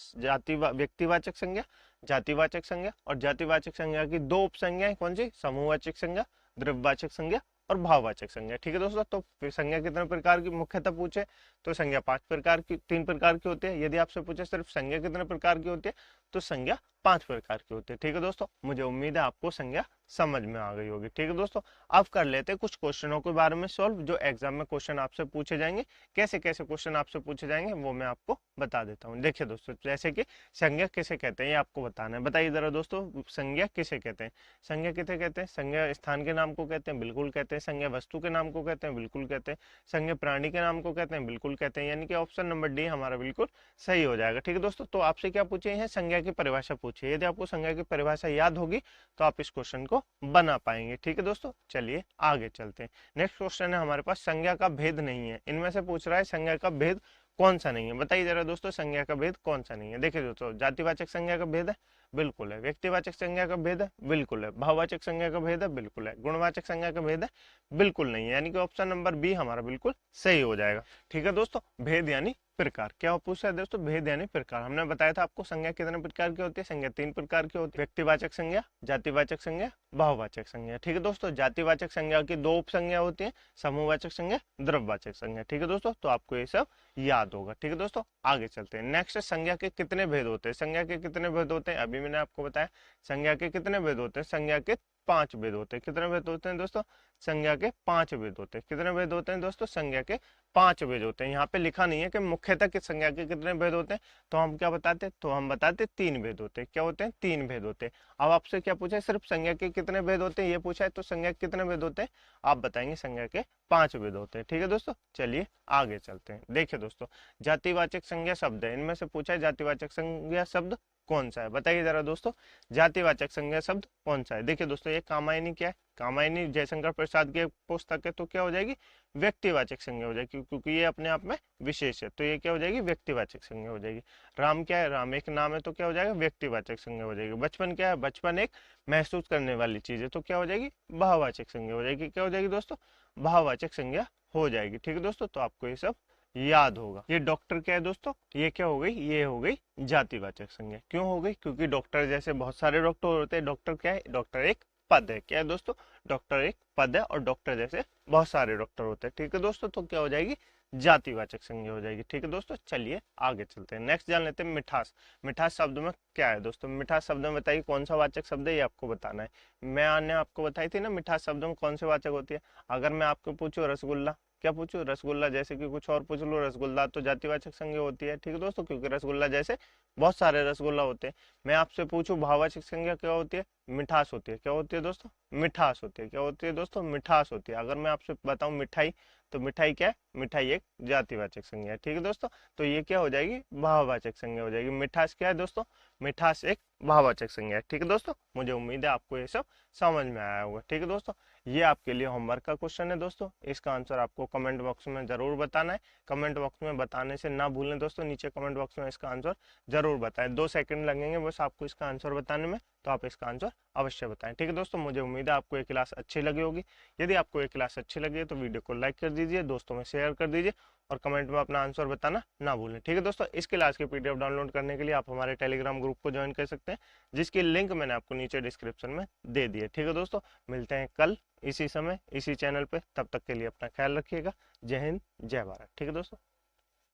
व्यक्तिवाचक संज्ञा, जातिवाचक संज्ञा, और जातिवाचक संज्ञा की 2 उपसंज्ञाएं कौन सी? समूहवाचक संज्ञा, द्रव्यवाचक संज्ञा और भाववाचक संज्ञा। ठीक है दोस्तों, तो फिर संज्ञा कितने प्रकार की मुख्यतः पूछे तो संज्ञा 5 प्रकार की, 3 प्रकार की होती है। यदि आपसे पूछे सिर्फ संज्ञा कितने प्रकार की होती है, तो संज्ञा 5 प्रकार की होती है। ठीक है दोस्तों, मुझे उम्मीद है आपको संज्ञा समझ में आ गई होगी। ठीक है दोस्तों, अब कर लेते हैं कुछ क्वेश्चनों के बारे में सॉल्व, जो एग्जाम में क्वेश्चन आपसे पूछे जाएंगे। कैसे कैसे क्वेश्चन आपसे पूछे जाएंगे वो मैं आपको बता देता हूँ। देखिए दोस्तों, जैसे कि संज्ञा किसे कहते हैं ये आपको बताना है। बताइए जरा दोस्तों, संज्ञा किसे कहते हैं? संज्ञा किसे कहते हैं? संज्ञा स्थान के नाम को कहते हैं, बिल्कुल कहते हैं। संज्ञा वस्तु के नाम को कहते हैं, बिल्कुल कहते हैं। संज्ञा प्राणी के नाम को कहते हैं, बिल्कुल कहते हैं। यानी कि ऑप्शन नंबर डी हमारा बिल्कुल सही हो जाएगा। ठीक है दोस्तों, तो आपसे क्या पूछे हैं? संज्ञा की परिभाषा पूछी। यदि आपको संज्ञा की परिभाषा याद होगी तो आप इस क्वेश्चन को बना पाएंगे। ठीक है दोस्तों, चलिए आगे चलते हैं। नेक्स्ट क्वेश्चन है हमारे पास, संज्ञा का भेद नहीं है। इनमें से पूछ रहा है संज्ञा का भेद कौन सा नहीं है। बताइए जरा दोस्तों, संज्ञा का भेद कौन सा नहीं है? देखिए दोस्तों, जातिवाचक संज्ञा का भेद है, बिल्कुल है। व्यक्तिवाचक संज्ञा का भेद है, बिल्कुल है। भाववाचक संज्ञा का भेद है, बिल्कुल है। गुणवाचक संज्ञा का भेद है, बिल्कुल नहीं है। यानी कि ऑप्शन नंबर बी हमारा बिल्कुल सही हो जाएगा। ठीक है दोस्तों, भेद यानी प्रकार। क्या पूछ रहा है दोस्तों? भेद यानी प्रकार। हमने बताया था आपको संज्ञा कितने प्रकार की होती है? संज्ञा 3 प्रकार की होती है, व्यक्तिवाचक संज्ञा, जातिवाचक संज्ञा, भाववाचक संज्ञा। ठीक है दोस्तों, जातिवाचक संज्ञा की 2 उपसंज्ञा होती है, समूहवाचक संज्ञा, द्रव्यवाचक संज्ञा। ठीक है दोस्तों, तो आपको ये सब याद होगा। ठीक है दोस्तों, आगे चलते हैं। नेक्स्ट, संज्ञा के कितने भेद होते हैं? संज्ञा के कितने भेद होते हैं? अभी मैंने आपको बताया संज्ञा के कितने भेद होते हैं? संज्ञा के 5 भेद होते हैं। कितने भेद होते हैं दोस्तों? संज्ञा के 5 भेद होते हैं। कितने भेद होते हैं दोस्तों? संज्ञा के 5 भेद होते हैं। यहाँ पे लिखा नहीं है कि मुख्यतः किस संज्ञा के कितने भेद होते हैं, तो हम क्या बताते? तो हम बताते 3 भेद होते हैं। क्या होते हैं? 3 भेद होते हैं। अब आपसे क्या पूछा है? सिर्फ संज्ञा के कितने भेद होते हैं ये पूछा है, तो संज्ञा के कितने भेद होते हैं आप बताएंगे? संज्ञा के 5 भेद होते हैं। ठीक है दोस्तों, चलिए आगे चलते हैं। देखिए दोस्तों, जातिवाचक संज्ञा शब्द है, इनमें से पूछा है जातिवाचक संज्ञा शब्द कौन सा है? बताइए जरा दोस्तों, जातिवाचक संज्ञा शब्द कौन सा है? देखिए दोस्तों, ये कामायनी क्या है? कामायनी जयशंकर प्रसाद की पुस्तक है, तो क्या हो जाएगी? व्यक्तिवाचक संज्ञा हो जाएगी, क्योंकि ये अपने आप में विशेष है, तो ये क्या हो जाएगी? व्यक्तिवाचक संज्ञा हो जाएगी। राम क्या है? राम एक नाम है, तो क्या हो जाएगा? व्यक्तिवाचक संज्ञा हो जाएगी। बचपन क्या है? बचपन एक महसूस करने वाली चीज है, तो क्या हो जाएगी? भाववाचक संज्ञा हो जाएगी। क्या हो जाएगी दोस्तों? भाववाचक संज्ञा हो जाएगी। ठीक है दोस्तों, तो आपको ये सब याद होगा। ये डॉक्टर क्या है दोस्तों? ये क्या हो गई? ये हो गई जातिवाचक संज्ञा। क्यों हो गई? क्योंकि डॉक्टर जैसे बहुत सारे डॉक्टर होते हैं। डॉक्टर क्या है? डॉक्टर एक पद है। क्या है दोस्तों? डॉक्टर एक पद है, और डॉक्टर जैसे बहुत सारे डॉक्टर होते हैं। ठीक है दोस्तों, तो क्या हो जाएगी? जातिवाचक संज्ञा हो जाएगी। ठीक है दोस्तों, चलिए आगे चलते हैं। नेक्स्ट जान लेते हैं मिठास। मिठास शब्द में क्या है दोस्तों? मिठास शब्द में बताइए कौन सा वाचक शब्द है, ये आपको बताना है। मैंने आपको बताई थी ना मिठास शब्द में कौन से वाचक होती है। अगर मैं आपको पूछूं रसगुल्ला, क्या पूछूं? रसगुल्ला जैसे कि कुछ और पूछ लो, रसगुल्ला तो जातिवाचक संज्ञा होती है। ठीक है दोस्तों, क्योंकि रसगुल्ला जैसे बहुत सारे रसगुल्ला होते हैं। मैं आपसे पूछूं भाववाचक संज्ञा क्या होती है? मिठास होती है। क्या होती है दोस्तों? मिठास होती है। क्या होती है दोस्तों? मिठास होती है। अगर मैं आपसे बताऊं मिठाई, तो मिठाई क्या है? मिठाई एक जातिवाचक संज्ञा है। ठीक है दोस्तों, तो ये क्या हो जाएगी? भाववाचक संज्ञा हो जाएगी। मिठास क्या है दोस्तों? मिठास एक भाववाचक संज्ञा है। ठीक है दोस्तों, मुझे उम्मीद है आपको ये सब समझ में आया होगा। ठीक है दोस्तों, ये आपके लिए होमवर्क का क्वेश्चन है दोस्तों। इसका आंसर आपको कमेंट बॉक्स में जरूर बताना है। कमेंट बॉक्स में बताने से ना भूलें दोस्तों, नीचे कमेंट बॉक्स में इसका आंसर जरूर बताएं। 2 सेकंड लगेंगे बस आपको इसका आंसर बताने में, तो आप इसका आंसर अवश्य बताएं। ठीक है दोस्तों, मुझे उम्मीद है आपको ये क्लास अच्छी लगी होगी। यदि आपको ये क्लास अच्छी लगी है तो वीडियो को लाइक कर दीजिए, दोस्तों में शेयर कर दीजिए, और कमेंट में अपना आंसर बताना ना भूलें। ठीक है दोस्तों, इस क्लास की पीडीएफ डाउनलोड करने के लिए आप हमारे टेलीग्राम ग्रुप को ज्वाइन कर सकते हैं, जिसकी लिंक मैंने आपको नीचे डिस्क्रिप्शन में दे दी है। ठीक है दोस्तों, मिलते हैं कल इसी समय इसी चैनल पे। तब तक के लिए अपना ख्याल रखिएगा। जय हिंद, जय भारत। ठीक है दोस्तों।